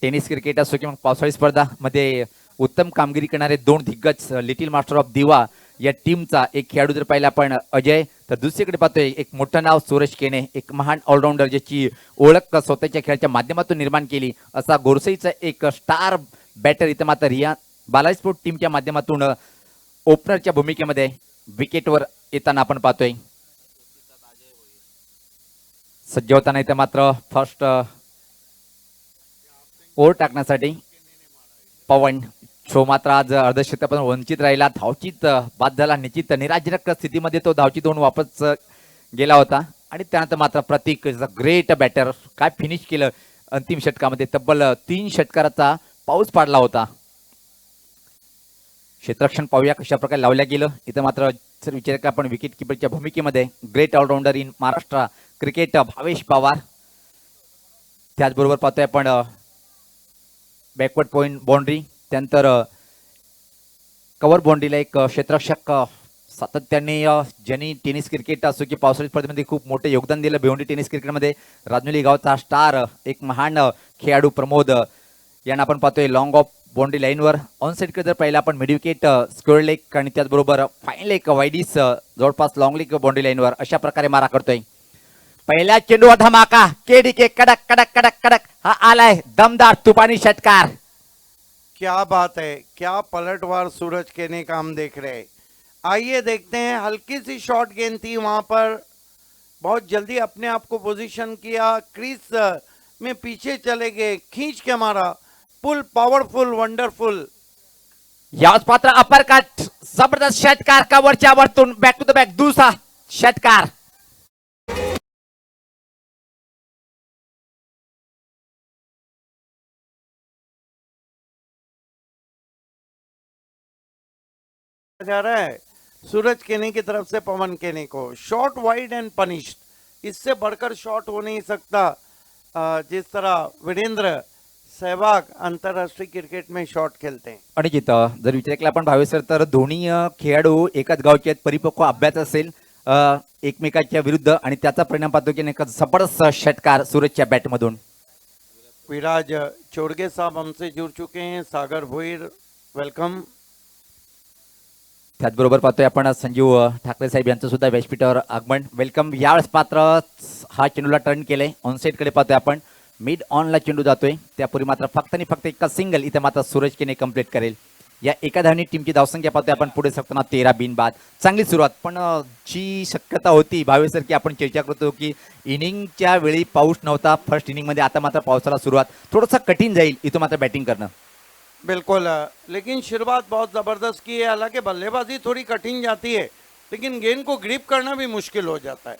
टेनिस क्रिकेट असो किंवा पावसाळी स्पर्धा मध्ये उत्तम कामगिरी करणारे दोन दिग्गज लिटिल मास्टर ऑफ दिवा या टीमचा एक खेळाडू जर पाहिला आपण अजय, तर दुसरीकडे पाहतोय एक मोठं नाव सूरज केने, एक महान ऑलराऊंडर ज्याची ओळख स्वतःच्या खेळाच्या माध्यमातून निर्माण केली असा गोरसईचा एक स्टार बॅटर इथं मात्र रिया बालाजी स्पोर्ट टीमच्या माध्यमातून ओपनरच्या भूमिकेमध्ये विकेटवर येताना आपण पाहतोय. सज्ज होताना इथं मात्र फर्स्ट ओव्हर टाकण्यासाठी पवन शो मात्र आज अर्धशतकापासून वंचित राहिला, धावचित बाद झाला, निश्चित निराशजनक स्थितीमध्ये तो धावचित होऊन वापस गेला होता. आणि त्यानंतर मात्र प्रतीक ग्रेट बॅटर, काय फिनिश केलं अंतिम षटकामध्ये, तब्बल 3 षटकाराचा पाऊस पाडला होता. क्षेत्ररक्षण पाहूया कशा प्रकारे लावल्या गेलं. इथं मात्र जर विचार का आपण विकेट किपरच्या भूमिकेमध्ये great all rounder in Maharashtra cricket Bhavesh Pawar, त्याचबरोबर पाहतोय आपण बॅकवर्ड पॉइंट बाउंड्री, त्यानंतर कव्हर बाउंड्रीला एक क्षेत्ररक्षक सातत्याने ज्यांनी टेनिस क्रिकेट असो की पावसाळी स्पर्धेमध्ये खूप मोठे योगदान दिलं भिवंडी टेनिस क्रिकेटमध्ये. राजनोली गावचा स्टार एक महान खेळाडू प्रमोद यांना आपण पाहतोय लॉंग ऑफ बाउंड्री लाईनवर. ऑन साईडकडे जर पाहिलं आपण मिड विकेट स्क्वेअर लेग आणि त्याचबरोबर फाईन लेग वाईडीस जवळपास लॉंग लेग बाउंड्री लाईनवर अशा प्रकारे मारा करतोय. पहिला चेंडू धमाका केडीके कडक कडक कडक कडक, हा आलाय दमदार तुफानी षटकार. क्या बात है, क्या पलटवार सूरज केने का हम देख रहे हैं. आइए देखते हैं, हल्की सी शॉर्ट गेंद थी वहां पर, बहुत जल्दी अपने आप को पोजीशन किया, क्रीज में पीछे चले गए, खींच के मारा, फुल पावरफुल वंडरफुल. याच पात्र अपर कट जबरदस्त षटकार कवरच्या वरतून बॅक टू द बॅक दुसरा षटकार. जा रहा है सूरज केने की तरफ से पवन केने को, शॉट वाइड एंड पनिश्ड, इससे बढ़कर शॉट हो नहीं सकता. जिस तरह वीरेंद्र सहवाग अंतरराष्ट्रीय क्रिकेट में शॉट खेलते हैं. आणि जिथं जर विचार केला आपण भावेश सर तर दोन्ही खेळाडू एकाच गावचे आहेत, परिपक्व अभ्यास असेल एकमेकाच्या विरुद्ध आणि त्याचा परिणाम पाहतो की एक जबरदस्त षटकार सूरजच्या बॅटमधून. विराज चोरगे साहब हमसे जुड़ चुके हैं, सागर भोईर वेलकम. त्याचबरोबर पाहतोय आपण संजीव ठाकरे साहेब यांचं सुद्धा व्यासपीठावर आगमन, वेलकम. यावेळेस मात्र हा चेंडूला टर्न केलंय, ऑन साईड कडे पाहतोय आपण, मिड ऑनला चेंडू जातोय, त्यापूर्वी मात्र फक्त आणि फक्त एका सिंगल इथे मात्र सूरज केने कंप्लीट करेल. या एका धावने टीमची धावसंख्या पाहतोय आपण पुढे सरकताना 13 बिनबाद. चांगली सुरुवात, पण जी शक्यता होती भावेश सर की आपण चर्चा करतो की इनिंगच्या वेळी पाऊस नव्हता फर्स्ट इनिंग मध्ये, आता मात्र पावसाला सुरुवात, थोडंसं कठीण जाईल इथं मात्र बॅटिंग करणं. बिल्कुल, लेकिन शुरुआत बहुत जबरदस्त की है. हालांकि बल्लेबाजी थोड़ी कठिन जाती है, लेकिन गेंद को ग्रिप करना भी मुश्किल हो जाता है.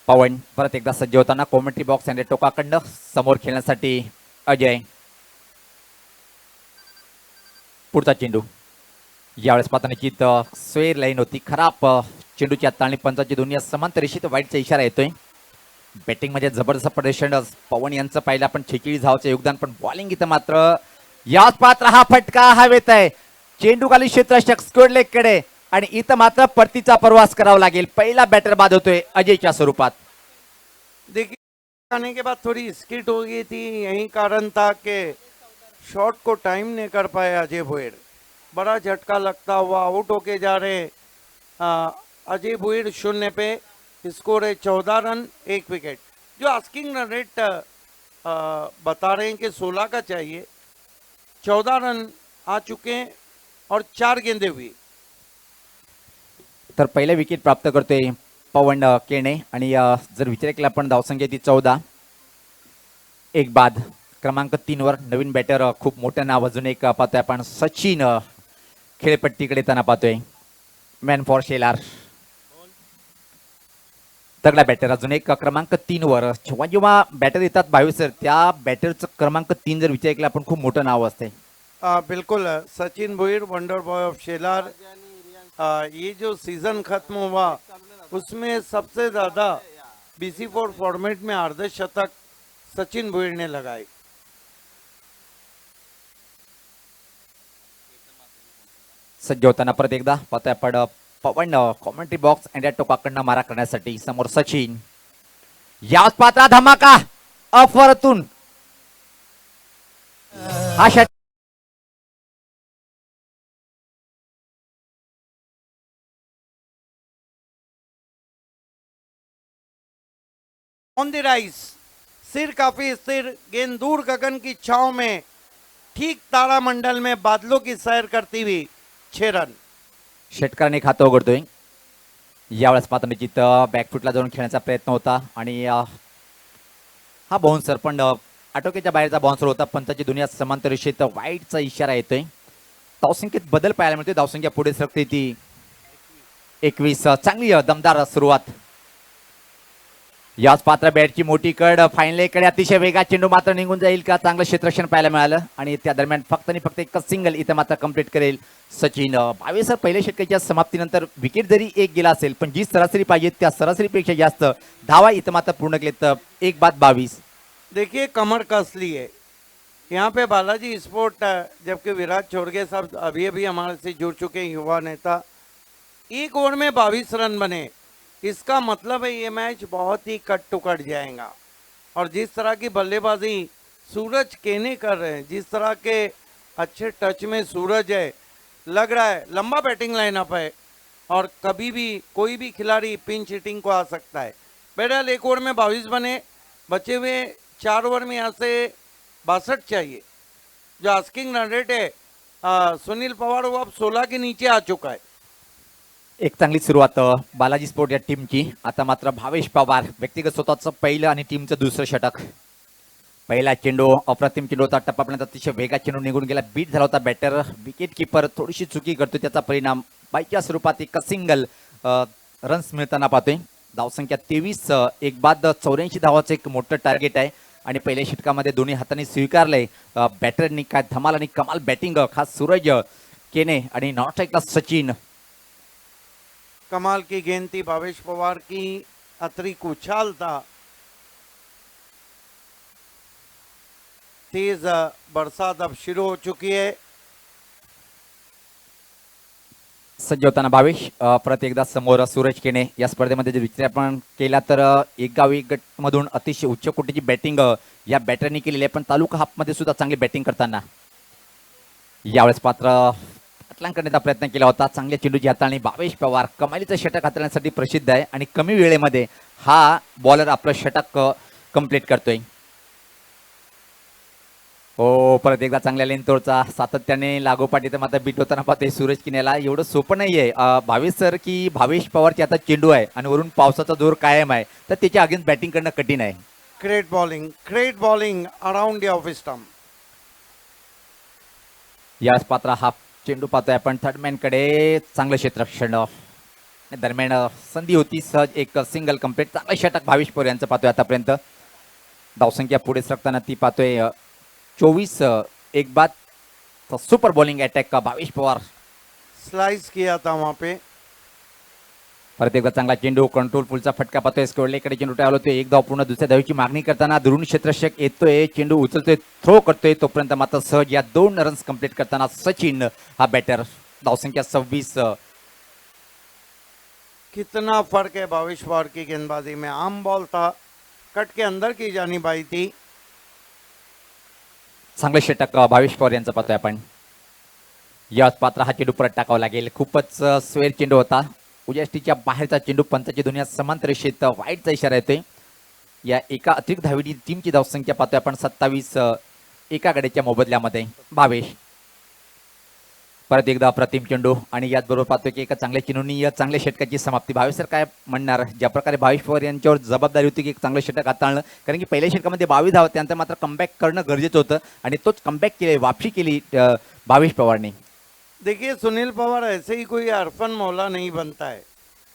पवन परत एकदा सज्ज होताना कॉमेंट्री बॉक्स आणि टोकाकडनं समोर खेळण्यासाठी अजय. पुढचा चेंडू यावेळेस पाहताना चित स्वेर लाईन होती खराब, चेंडूची आता आणि पंचाची दोन्ही समांतर रेषेत वाईटचा इशारा येतोय. बॅटिंग मध्ये जबरदस्त प्रदर्शन पवन यांचं पाहिलं आपण, 46 धावाचं योगदान, पण बॉलिंग इथं मात्र याच पात्र हा फटका हवेत आहे, चेंडू खाली क्षेत्ररक्षक स्क्वेअर लेग कडे आणि इथं मात्र परतीचा प्रवास करावा लागेल. पहिला बॅटर बाद होतोय अजयच्या स्वरूपात. देखिए आने के बाद थोड़ी स्किट हो गई थी, यही कारण था कि शॉट को टाइम नहीं कर पाए अजय भोयर. बड़ा झटका लगता हुआ आउट होके जा रहे अजय भुईर 0 पे। स्कोर है 14 रन 1 विकेट। जो आस्किंग रन रेट बता रहे हैं कि 16 का चाहिए, 14 रन आ चुके हैं और 4 गेंदे हुई। तर पहिले विकेट प्राप्त करतोय पवन केणे आणि जर विचार केला आपण धावसंख्या ती 14, एक बाद क्रमांक 3 वर नवीन बॅटर खूप मोठं नाव अजून एक पाहतोय आपण सचिन खेळपट्टीकडे येताना पाहतोय मॅन फॉर शेलार तगडा बॅटर अजून एक क्रमांक 3 वर जेव्हा जेव्हा बॅटर येतात 22 सर त्या बॅटरचं क्रमांक 3 जर विचार केला आपण खूप मोठं नाव असते बिल्कुल Sachin Bhuir wonder boy of Shelar. ये जो सीजन खत्म हुआ उसमें सबसे ज्यादा BC4 फॉर्मेट में अर्धशतक सचिन भुईर ने लगाए। सज्ज होताना परत एकदा पाहतोय आपण पवन कॉमेंट्री बॉक्स आणि टोकाकडनं मारा करण्यासाठी समोर सचिन याच पात्रा धमाका अफरतून हा षट ऑन द राइज, सिर काफी स्थिर, गेंद दूर गगन की छाव में ठीक तारामंडल में बादलों की सैर करती हुई 6 रन। षटकाराने खातं उघडतोय यावेळेस मात्र निश्चित बॅकफुटला जाऊन खेळण्याचा प्रयत्न होता आणि हा बाउन्सर पण आटोक्याच्या बाहेरचा बाउन्सर होता पंचाची दुनिया समांतर रेषेत वाईटचा इशारा येतोय धावसंख्येत बदल पाहायला मिळतोय धावसंख्या पुढे सरकते ती 21 चांगली दमदार सुरुवात याच पात्र बॅटची मोठी कड फायनल अतिशय वेगात चेंडू मात्र निघून जाईल का चांगलं क्षेत्ररक्षण पाहायला मिळालं आणि त्या दरम्यान फक्त आणि फक्त एकच सिंगल इथे मात्र कंप्लीट करेल सचिन 22 पहिल्या षटकाच्या समाप्तीनंतर विकेट जरी एक गेला असेल पण जी सरासरी पाहिजे त्या सरासरीपेक्षा जास्त धावा इथे मात्र पूर्ण केलेत 1 बाद 22। देखिए कमर कसली है यहाँ पे बालाजी स्पोर्ट, जबकि विराट चौरगे साहब अभी अभी हमारे से जुड़ चुके हैं, युवा नेता। 1 ओवर में 22 रन बने, इसका मतलब है ये मैच बहुत ही कट टू कट जाएगा। और जिस तरह की बल्लेबाजी सूरज केने कर रहे हैं, जिस तरह के अच्छे टच में सूरज है, लग रहा है लंबा बैटिंग लाइनअप है और कभी भी कोई भी खिलाड़ी पिंच हिटिंग को आ सकता है। बहरहाल 1 ओवर में 22 बने, बचे हुए 4 ओवर में यहाँ से 62 चाहिए। जो आस्किंग रन रेट है सुनील पवार वो अब 16 के नीचे आ चुका है। एक चांगली सुरुवात बालाजी स्पोर्ट या टीमची आता मात्र भावेश पवार व्यक्तिगत स्वतःचं पहिलं आणि टीमचं दुसरं षटक पहिला चेंडू अप्रतिम चेंडू होता टप्पापर्यंत अतिशय वेगात चेंडू निघून गेला बीट झाला होता बॅटर विकेट किपर थोडीशी चुकी करतो त्याचा परिणाम बाईच्या स्वरूपात एक सिंगल रन्स मिळताना पाहतोय धावसंख्या 23 एक बाद 84 धावाचं एक मोठं टार्गेट आहे आणि पहिल्या षटकामध्ये दोन्ही हातांनी स्वीकारलंय बॅटरनी काय धमाल आणि कमाल बॅटिंग खास सूरज केने आणि नॉट स्ट्राईकला सचिन कमाल की गेंद थी भावेश पवार की, अतिरिक्त उछाल था, तेज बरसात अब शुरू हो चुकी है। सज्ज होताना भावेश परत एकदा समोर सूरज केने या स्पर्धेमध्ये जर विचार आपण केला तर एक गाव एक गट मधून अतिशय उच्च कोटीची बॅटिंग या बॅटरनी केलेली आहे पण तालुका हाफ मध्ये सुद्धा चांगली बॅटिंग करताना यावेळेस पात्र करण्याचा प्रयत्न केला होता चांगल्या चेंडूची हाताळणी भावेश पवार कमालीचं षटक हाताळण्यासाठी प्रसिद्ध आहे आणि कमी वेळेमध्ये हा बॉलर आपलं षटक कंप्लीट करतोय हो परत एकदा चांगल्या लेंथवरचा सातत्याने लागोपाठ इथं मात्र बीट होताना पाहतोय सूरज किनेला एवढं सोपं नाहीये भावेश सर की भावेश पवारची आता चेंडू आहे आणि वरून पावसाचा जोर कायम आहे तर त्याच्या अगेन्स्ट बॅटिंग करणं कठीण आहे great bowling around the off stump. याच पात्र हा चेंडू पाहतोय आपण थर्डमॅन कडे चांगलं क्षेत्ररक्षण दरम्यान संधी होती सहज एक सिंगल कंप्लीट चांगलं षटक भावेश पवार यांचं पाहतोय आतापर्यंत धावसंख्या पुढे सरकताना ती पाहतोय 24 एक बाद सुपर बॉलिंग अटॅक का भावेश पवार स्लाइस किया था वहां पे परत एकदा चांगला चेंडू कंट्रोल फुलचा फटका पाहतोय स्कोरलेकडे चेंडू टाळला होतोय एक धाव पूर्ण दुसऱ्या धावीची मागणी करताना दुरून क्षेत्ररक्षक येतोय चेंडू उचलतोय थ्रो करतोय तोपर्यंत मात्र सहज या 2 रन्स कंप्लीट करताना सचिन हा बॅटर धावसंख्या 26। कितना फर्क है भावेश पवार की गेंदबाजी में। आम बॉल था, कट के अंदर की जानी बाई थी। चांगले षटक भावेश पवार यांचं पाहतोय आपण याच पात्र हा चेंडू परत टाकावा लागेल. खूपच स्वेर चेंडू होता. उजाष्टीच्या बाहेरचा चेंडू पंचाची दुनिया समांतर रेषेत वाईटचा इशारा येतोय. या एका अतिरिक्त धावेची टीमची धावसंख्या पाहतोय आपण 27 एका गड्याच्या मोबदल्यामध्ये. भावेश परत एकदा अप्रतिम चेंडू आणि याचबरोबर पाहतोय की एका चांगल्या चेंडूनी या चांगल्या षटकाची समाप्ती. भावेश सर काय म्हणणार ज्या प्रकारे भावेश पवार यांच्यावर जबाबदारी होती की एक चांगलं षटक हाताळणं, कारण की पहिल्या षटकामध्ये 22 धावा त्यानंतर मात्र कमबॅक करणं गरजेचं होतं आणि तोच कमबॅक केले, वापसी केली भावेश पवारने. देखिए सुनील पवार ऐसे ही कोई अरफन मौला नहीं बनता है,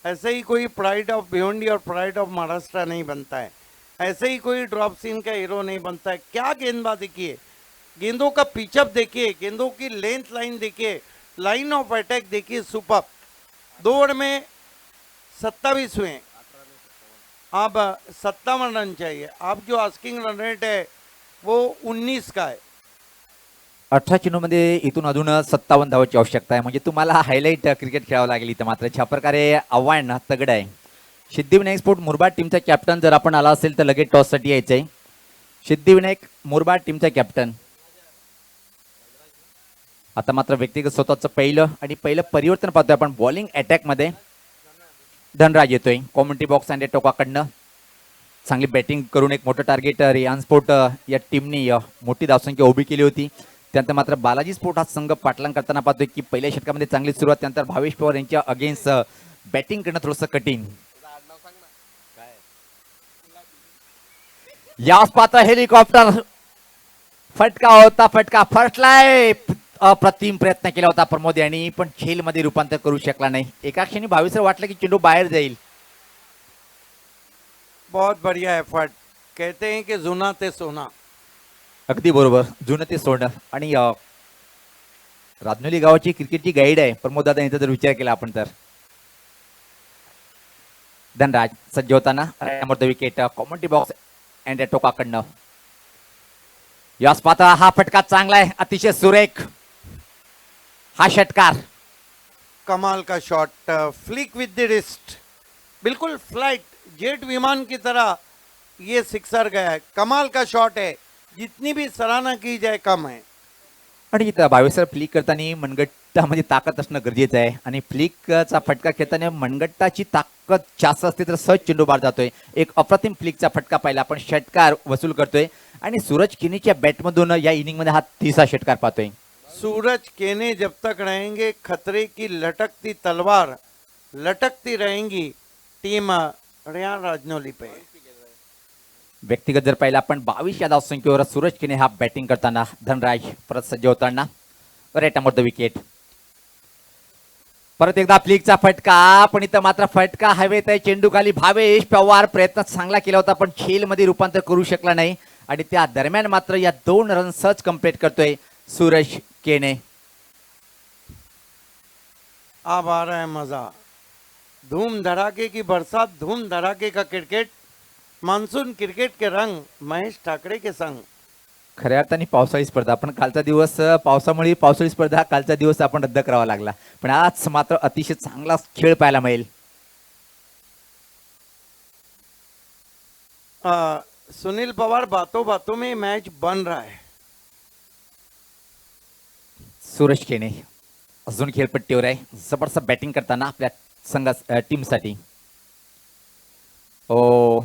ऐसे ही कोई प्राइड ऑफ भिवंडी और प्राइड ऑफ महाराष्ट्र नहीं बनता है, ऐसे ही कोई ड्रॉप सीन का हीरो नहीं बनता है। क्या गेंदबाजी की है, गेंदों का पिचअप देखिए, गेंदों की लेंथ लाइन देखिए, लाइन ऑफ अटैक देखिए, सुपर। 2 ओवर में 27 हुए, अब 57 रन चाहिए। आप जो आस्किंग रन रेट है वो 19 का है। 18 चेंडूमध्ये इथून अजून 57 धावांची आवश्यकता आहे. म्हणजे तुम्हाला हायलाईट क्रिकेट खेळावं लागेल इथं. मात्र ज्या प्रकारे आव्हान तगड आहे. सिद्धिविनायक स्पोर्ट मुरबाड टीमचा कॅप्टन जर आपण आला असेल तर लगेच टॉससाठी यायचंय. सिद्धिविनायक मुरबाड टीमचा कॅप्टन. आता मात्र व्यक्तिगत स्वतःचं पहिलं परिवर्तन पाहतोय आपण बॉलिंग अटॅक मध्ये. धनराज येतोय कॉमेंट्री बॉक्स आणि टोकाकडनं. चांगली बॅटिंग करून एक मोठं टार्गेट रियान स्पोर्ट या टीमने मोठी धावसंख्या उभी केली होती. त्यानंतर मात्र बालाजी स्पोर्ट हा संघ पाटलांग करताना पाहतोय की पहिल्या षटकामध्ये चांगली सुरुवात, त्यानंतर भावेश पवार यांच्या अगेन्स्ट बॅटिंग करणं थोडंसं कठीण. याच पात्र हेलिकॉप्टर फटका होता, फटका फटलाय. अप्रतिम प्रयत्न केला होता प्रमोद यांनी पण खेळमध्ये रूपांतर करू शकला नाही. एका क्षणी भावेसर वाटलं की चेंडू बाहेर जाईल. बहुत बढ़िया एफर्ट, कहते हैं कि जुना ते सोना। अगदी बरोबर, जुनं ते सोडणं. आणि राजनोली गावाची क्रिकेटची गाईड आहे प्रमोद दादा यांचा जर विचार केला आपण तर. धनराज सज्ज होताना विकेट कॉमेंट्री बॉक्स अँड टोकाकडनं. यास पात्र हा फटका चांगला आहे, अतिशय सुरेख हा षटकार. कमाल का शॉट, फ्लिक विद द रिस्ट, बिल्कुल फ्लाइट जेट विमान की तरह ये सिक्सर गया है। कमाल का शॉट है, जितनी भी सराहना की जाए कम है। आणि इथं भावेसर फ्लिक करताना मनगट्टामध्ये ताकद असणं गरजेचं आहे आणि फ्लिकचा फटका खेळताना मनगट्टाची ताकद जास्त असते तर सहज चेंडू बाहेर जातोय. एक अप्रतिम फ्लिकचा फटका पाहिला आपण, षटकार वसूल करतोय आणि सूरज किनीच्या बॅटमधून या इनिंगमध्ये हा 30वा षटकार पाहतोय. सूरज केने जब तक रहेंगे खतरे की लटकती तलवार लटकती रहेंगी टीम रियान राजनौली पे। व्यक्तिगत जर पाहिला आपण 22 या धावसंख्येवर सूरज किने हा बॅटिंग करताना. धनराज परत सज्ज होताना राईट द विकेट. परत एकदा फ्लिकचा फटका, पण इथं मात्र फटका हवेत आहे, चेंडू खाली. भावेश पवार प्रयत्न चांगला केला होता पण खेळमध्ये रूपांतर करू शकला नाही आणि त्या दरम्यान मात्र या 2 रन सहज कंप्लीट करतोय सूरज केने. अब आ रहा है मजा, धूम धड़ाके की बरसात, धूम धड़ाके का क्रिकेट, मानसून क्रिकेट के रंग महेश ठाकरे के संग. खऱ्या अर्थाने पावसाळी स्पर्धा, पण कालचा दिवस पावसामुळे पावसाळी स्पर्धा कालचा दिवस आपण रद्द करावा लागला, पण आज मात्र अतिशय चांगला खेळ पाहायला मिळेल. सुनील पवार, बातों बातों में मैच बन रहा है. सूरज केने अजून खेळपट्टीवर आहे, जबरदस्त बॅटिंग करताना आपल्या संघा टीमसाठी. ओ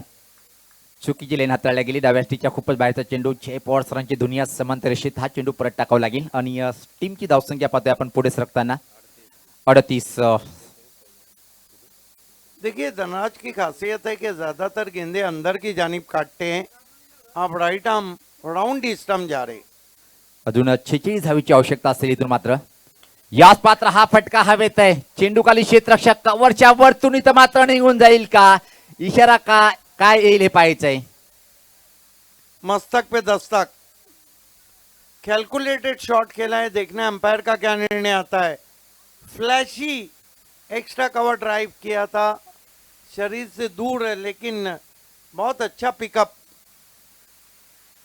चुकीची लेन हाताळल्या गेली. डाव्या टीच्या खूपच बाहेरचा चेंडू. जय पवार सरांची दुनिया समांतर रेषेत हा चेंडू परत टाकावा लागेल आणि टीमची धावसंख्या पाहतोय आपण पुढे सरकताना 38. देखिए धनराज की खासियत है कि ज्यादातर गेंदे अंदर की जानिब काटते हैं. आप राइट आर्म राउंड स्टंप जा रहे. अजून 46 धावीची आवश्यकता असेल इथून मात्र. याच पात्र हा फटका हवेत आहे, चेंडू खाली क्षेत्ररक्षक कव्हरच्या वरतून इथं मात्र निघून जाईल का? इशारा काय येईल हे पाहायचंय. मस्तक पे दस्तक, कैलकुलेटेड शॉट खेला है, देखना अंपायर का क्या निर्णय आता है. फ्लैशी एक्स्ट्रा कवर ड्राइव किया था, शरीर से दूर है लेकिन बहुत अच्छा पिकअप.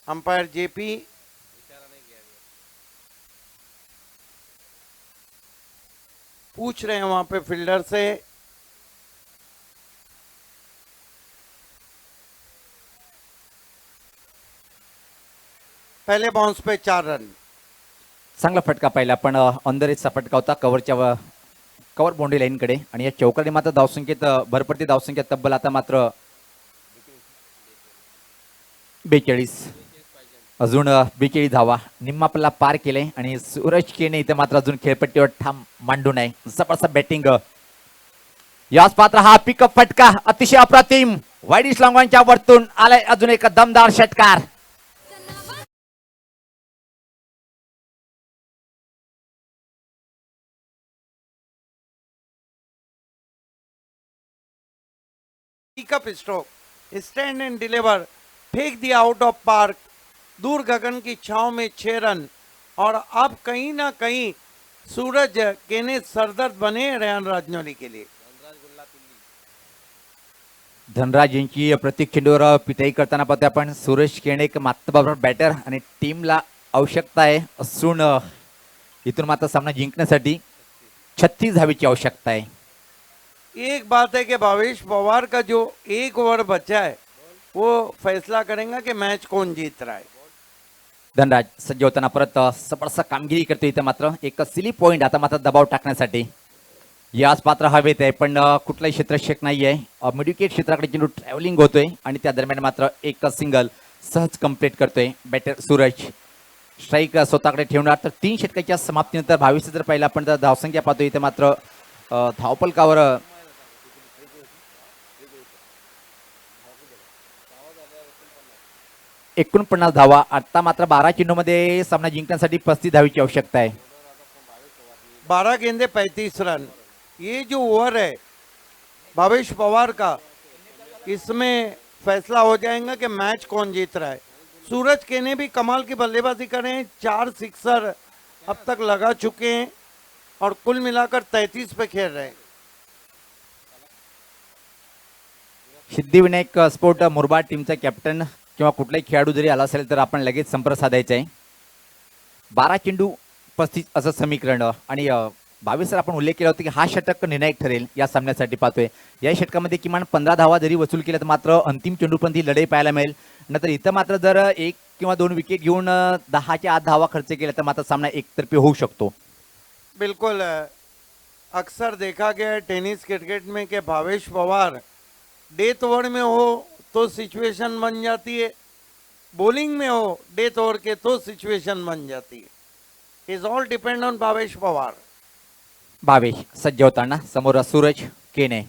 अंपायर जेपी पूछ रहे हैं वहां पे फील्डर से. पहले बाउंस पे 4 रन. चांगला फटका पाहिला पण ऑन द रेसचा फटका होता कव्हरच्या कव्हर बाउंड्री लाईनकडे आणि या चौकाने मात्र धावसंख्येत भरपडती धावसंख्या तब्बल आता मात्र 42 अजून 42 धावा निम्मा पल्ला पार केले आणि सूरज केने इथे मात्र अजून खेळपट्टीवर ठाम मांडून आहे जबरदस्त बॅटिंग याच पात्र हा पिकअप फटका अतिशय अप्रतिम वाईडिश लॉंगॉनच्या वरतून आलाय अजून एक दमदार षटकार pickup stroke stand end deliver फेंक दिया आउट ऑफ पार्क दूर गगन की छाव में 6 रन और अब कहीं ना कहीं सूरज केने सरदर्द बने रेहान राजनौली के लिए धनराज यांची प्रत्येक चेंडूवर पिटाई करताना पाहतोय आपण सुरेश केणे एक मात्र बरोबर बॅटर आणि टीमला आवश्यकता आहे असून इथून मात्र सामना जिंकण्यासाठी 36 धावेची आवश्यकता आहे एक बात है कि भावेश पवार का जो 1 ओवर बचा है वो फैसला करेगा कि मैच कौन जीत रहा है धनराज सज्ज होताना परत सबरसा कामगिरी करतो इथं मात्र एक सिली पॉइंट आता मात्र दबाव टाकण्यासाठी याच पात्र हवेत आहे पण कुठलाही क्षेत्ररक्षक नाही आहे मिडविकेट क्षेत्राकडे चेंडू ट्रॅव्हलिंग होतोय आणि त्या दरम्यान मात्र एक सिंगल सहज कंप्लीट करतोय बॅटर सूरज स्ट्राईक स्वतःकडे ठेवणार तर 3 षटकाच्या समाप्तीनंतर 22 जर पाहिलं आपण तर धावसंख्या पाहतो इथे मात्र धावपलकावर 49 धावा आता मात्र 12 चेंडूमध्ये सामना जिंकण्यासाठी 35 धावेची आवश्यकता आहे 12 गेंदे 35 रन ये जो ओवर है भावेश पवार का इसमें फैसला हो जाएगा कि मैच कौन जीत रहा है सूरज केने भी कमाल की बल्लेबाजी कर रहे हैं 4 सिक्सर अब तक लगा चुके हैं और कुल मिलाकर 33 पे खेल रहे हैं सिद्धिविनायक स्पोर्ट मुरबाड टीमचा कॅप्टन किंवा कुठलाही खेळाडू जरी आला असेल तर आपण लगेच संपर्क साधायचा आहे 12 चेंडू 35 असं समीकरण आणि 22 आपण उल्लेख केला होता की हा षटक निर्णायक ठरेल या सामन्यासाठी पाहतोय या षटकामध्ये किमान 15 धावा जरी वसूल केल्या तर मात्र अंतिम चेंडूपर्यंत ही लढाई पाहायला मिळेल नंतर इथं मात्र जर 1 किंवा 2 विकेट घेऊन 10च्या आत धावा खर्च केल्या तर मात्र सामना एकतर्फी होऊ शकतो बिल्कुल अक्सर देखा गया है टेनिस क्रिकेट में कि भावेश पवार डेथ ओवर में हो तो सिचुएशन बन जाती है बॉलिंग में हो डेथ ओवर के तो सिचुएशन बन जाती है is all depend on Bhavesh Pawar Bhavesh सज्ज होताना समोर सूरज केने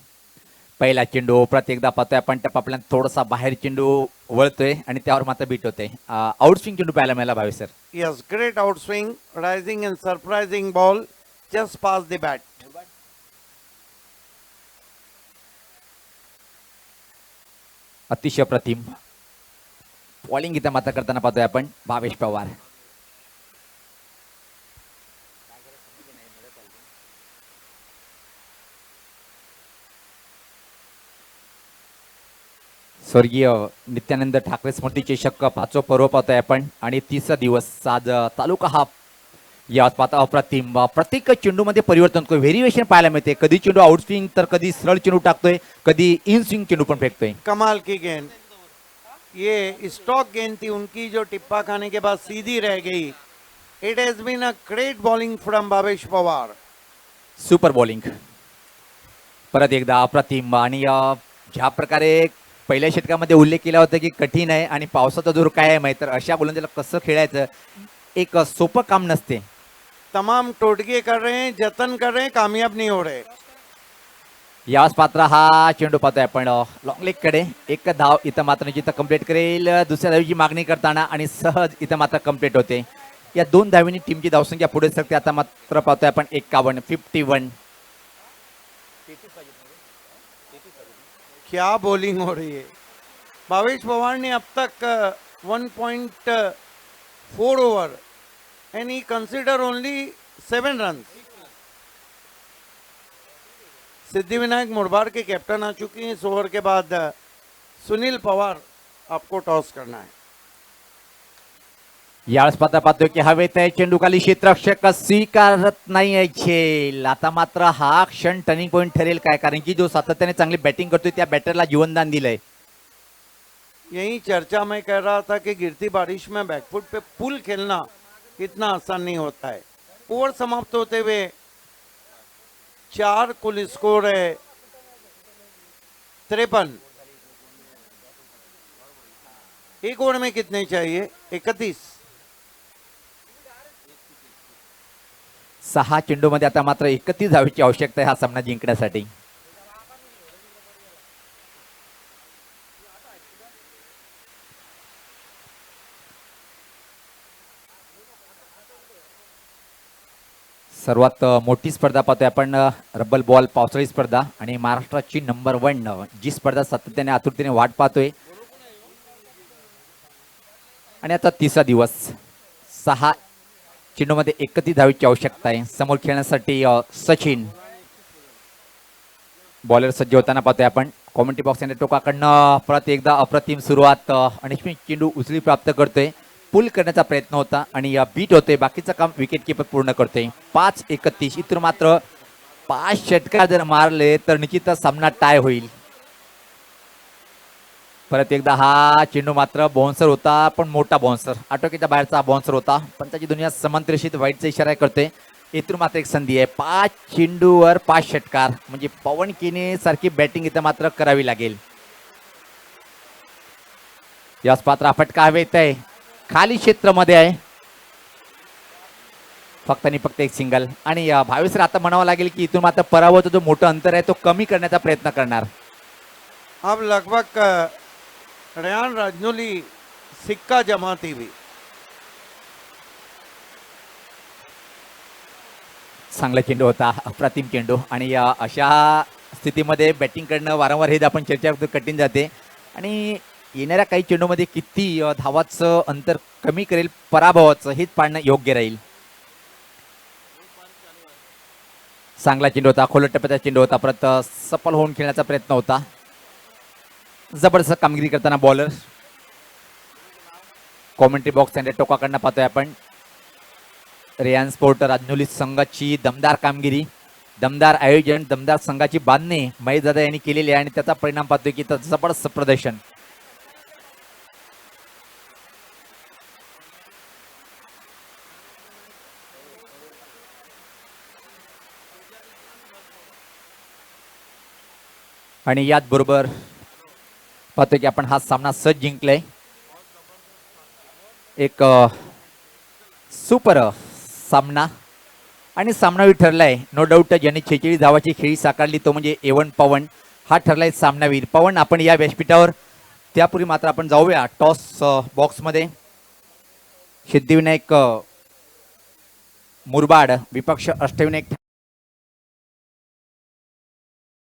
पहिला चेंडू प्रत्येकदा पाहतोय आपण टप्प्याला थोडासा बाहेर चेंडू वळतोय आणि त्यावर मात्र बीट होते आउटस्विंग चेंडू पाहायला मिळाला Bhavesh sir yes great outswing rising end surprising ball just pass the bat अतिशय प्रतिम बॉलिंग इथं मात्र करताना पाहतोय आपण भावेश पवार स्वर्गीय नित्यानंद ठाकरे स्मृती चषक 5वा पर्व पाहतोय आपण आणि 30 दिवस आज तालुका हा या पाहता अप्रतिम प्रत्येक चेंडूमध्ये परिवर्तन होतोय व्हेरिएशन पाहायला मिळते कधी चेंडू आउटस्विंग तर कधी सरळ चेंडू टाकतोय कधी इन स्विंग चेंडू पण फेकतोय कमाल की गेंद ये स्टॉक गेंद थी उनकी जो टिप्पा खाने के बाद सीधी रह गई it has been a great bowling from Bhavesh Pawar super bowling परत एकदा अप्रतिम आणि ज्या प्रकारे पहिल्या षटकामध्ये उल्लेख केला होता की कठीण आहे आणि पावसाचा जोर काय आहे माहिती तर अशा गोलंदाजाला कसं खेळायचं एक सोपं काम नसते तमाम टोटके कर रहे हैं जतन कर रहे हैं कामयाब नहीं हो रहे याच पात्र हा चेंडू पाहतोय आपण लॉंग लेग कडे एक धाव इथं मात्र निश्चित कंप्लीट करेल दुसऱ्या धावीची मागणी करताना आणि सहज इथं मात्र कंप्लीट होते या 2 धावींनी टीमची धावसंख्या पुढे सरकते आता मात्र पाहतोय आपण 51 क्या बॉलिंग हो रही है भावेश पवार ने अब तक 1.4 over and he consider only 7 run Siddhivinayak Murbad के कैप्टन आ चुके हैं इस ओवर के बाद सुनील पवार आपको टॉस करना है यावेळेस पाहतोय की हवेत आहे चेंडू खाली क्षेत्ररक्षक स्वीकारत नाही आहे झेल आता मात्र हा क्षण टर्निंग पॉइंट ठरेल काय कारण की जो सातत्याने चांगली बॅटिंग करतोय त्या बॅटरला जीवनदान दिलंय यही चर्चा मैं कह रहा था कि गिरती बारिश में बैकफुट पे पुल खेलना इतना आसान नहीं होता है। ओवर समाप्त होते हुए 4 कुल स्कोर है 53। एक ओवर में कितने चाहिए? 31। 6 चेंडूमध्ये आता मात्र 31 धावेची आवश्यकता आहे हा सामना जिंकण्यासाठी. सर्वात मोठी स्पर्धा पाहतोय आपण रब्बल बॉल पावसाळी स्पर्धा आणि महाराष्ट्राची नंबर 1 जी स्पर्धा सातत्याने आतुरतेने वाट पाहतोय. आणि आता तिसरा दिवस 6 चेंडूमध्ये 31 धावेची आवश्यकता आहे. समोर खेळण्यासाठी सचिन बॉलर सज्ज होताना पाहतोय आपण. कॉमेंट्री बॉक्स आणि टोकाकडनं परत एकदा अप्रतिम सुरुवात. अनिश्चित चेंडू उचली प्राप्त करतोय. पुल करण्याचा प्रयत्न होता आणि बीट होते. बाकीचं काम विकेट किपर पूर्ण करतोय. 5-31. इथून मात्र 5 षटकार जर मारले तर निश्चितच सामना टाय होईल. परत एकदा हा चेंडू मात्र बाउन्सर होता, पण मोठा बाउन्सर, आटोक्याच्या बाहेरचा बाउन्सर होता. पंचाची दुनिया समांतरेषित वाईटचा इशारा करते. इथून मात्र एक संधी आहे. 5 चेंडूवर 5 षटकार म्हणजे पवन केने सारखी बॅटिंग इथं मात्र करावी लागेल. याच पात्र फटका हवेत आहे. खाली क्षेत्रामध्ये आहे. फक्त आणि फक्त एक सिंगल. आणि भावेसर आता म्हणावं लागेल की इथून मात्र पराभवाचा जो मोठा अंतर आहे तो कमी करण्याचा प्रयत्न करणार. अब लगभग रेयान राजनौली सिक्का जमाती हुई. चांगला चेंडू होता, अप्रतिम चेंडू. आणि अशा स्थितीमध्ये बॅटिंग करणं वारंवार हे आपण चर्चा करतो कठीण जाते. आणि येणाऱ्या काही चेंडूमध्ये किती धावाचं अंतर कमी करेल पराभवाचं हेच पाळणं योग्य राहील. चांगला चेंडू होता, खोलट टप्प्याचा चेंडू होता. परत सफल होऊन खेळण्याचा प्रयत्न होता. जबरदस्त कामगिरी करताना बॉलर. कॉमेंट्री बॉक्स आणि टोकाकडनं पाहतोय आपण. रेयान स्पोर्ट राजनौली संघाची दमदार कामगिरी, दमदार आयोजन, दमदार संघाची बांधणी महेश दादा यांनी केलेली आहे आणि त्याचा परिणाम पाहतोय की जबरदस्त प्रदर्शन. आणि याच बरोबर पाहतोय की आपण हा सामना सहज जिंकलाय. एक सुपर सामना आणि सामनावीर ठरलाय. नो डाऊट ज्यांनी 46 धावाची खेळी साकारली तो म्हणजे A1 पवन. हा ठरलाय सामनावीर. पवन आपण या व्यासपीठावर. त्यापूर्वी मात्र आपण जाऊया टॉस बॉक्समध्ये. सिद्धिविनायक मुरबाड विपक्ष अष्टविनायक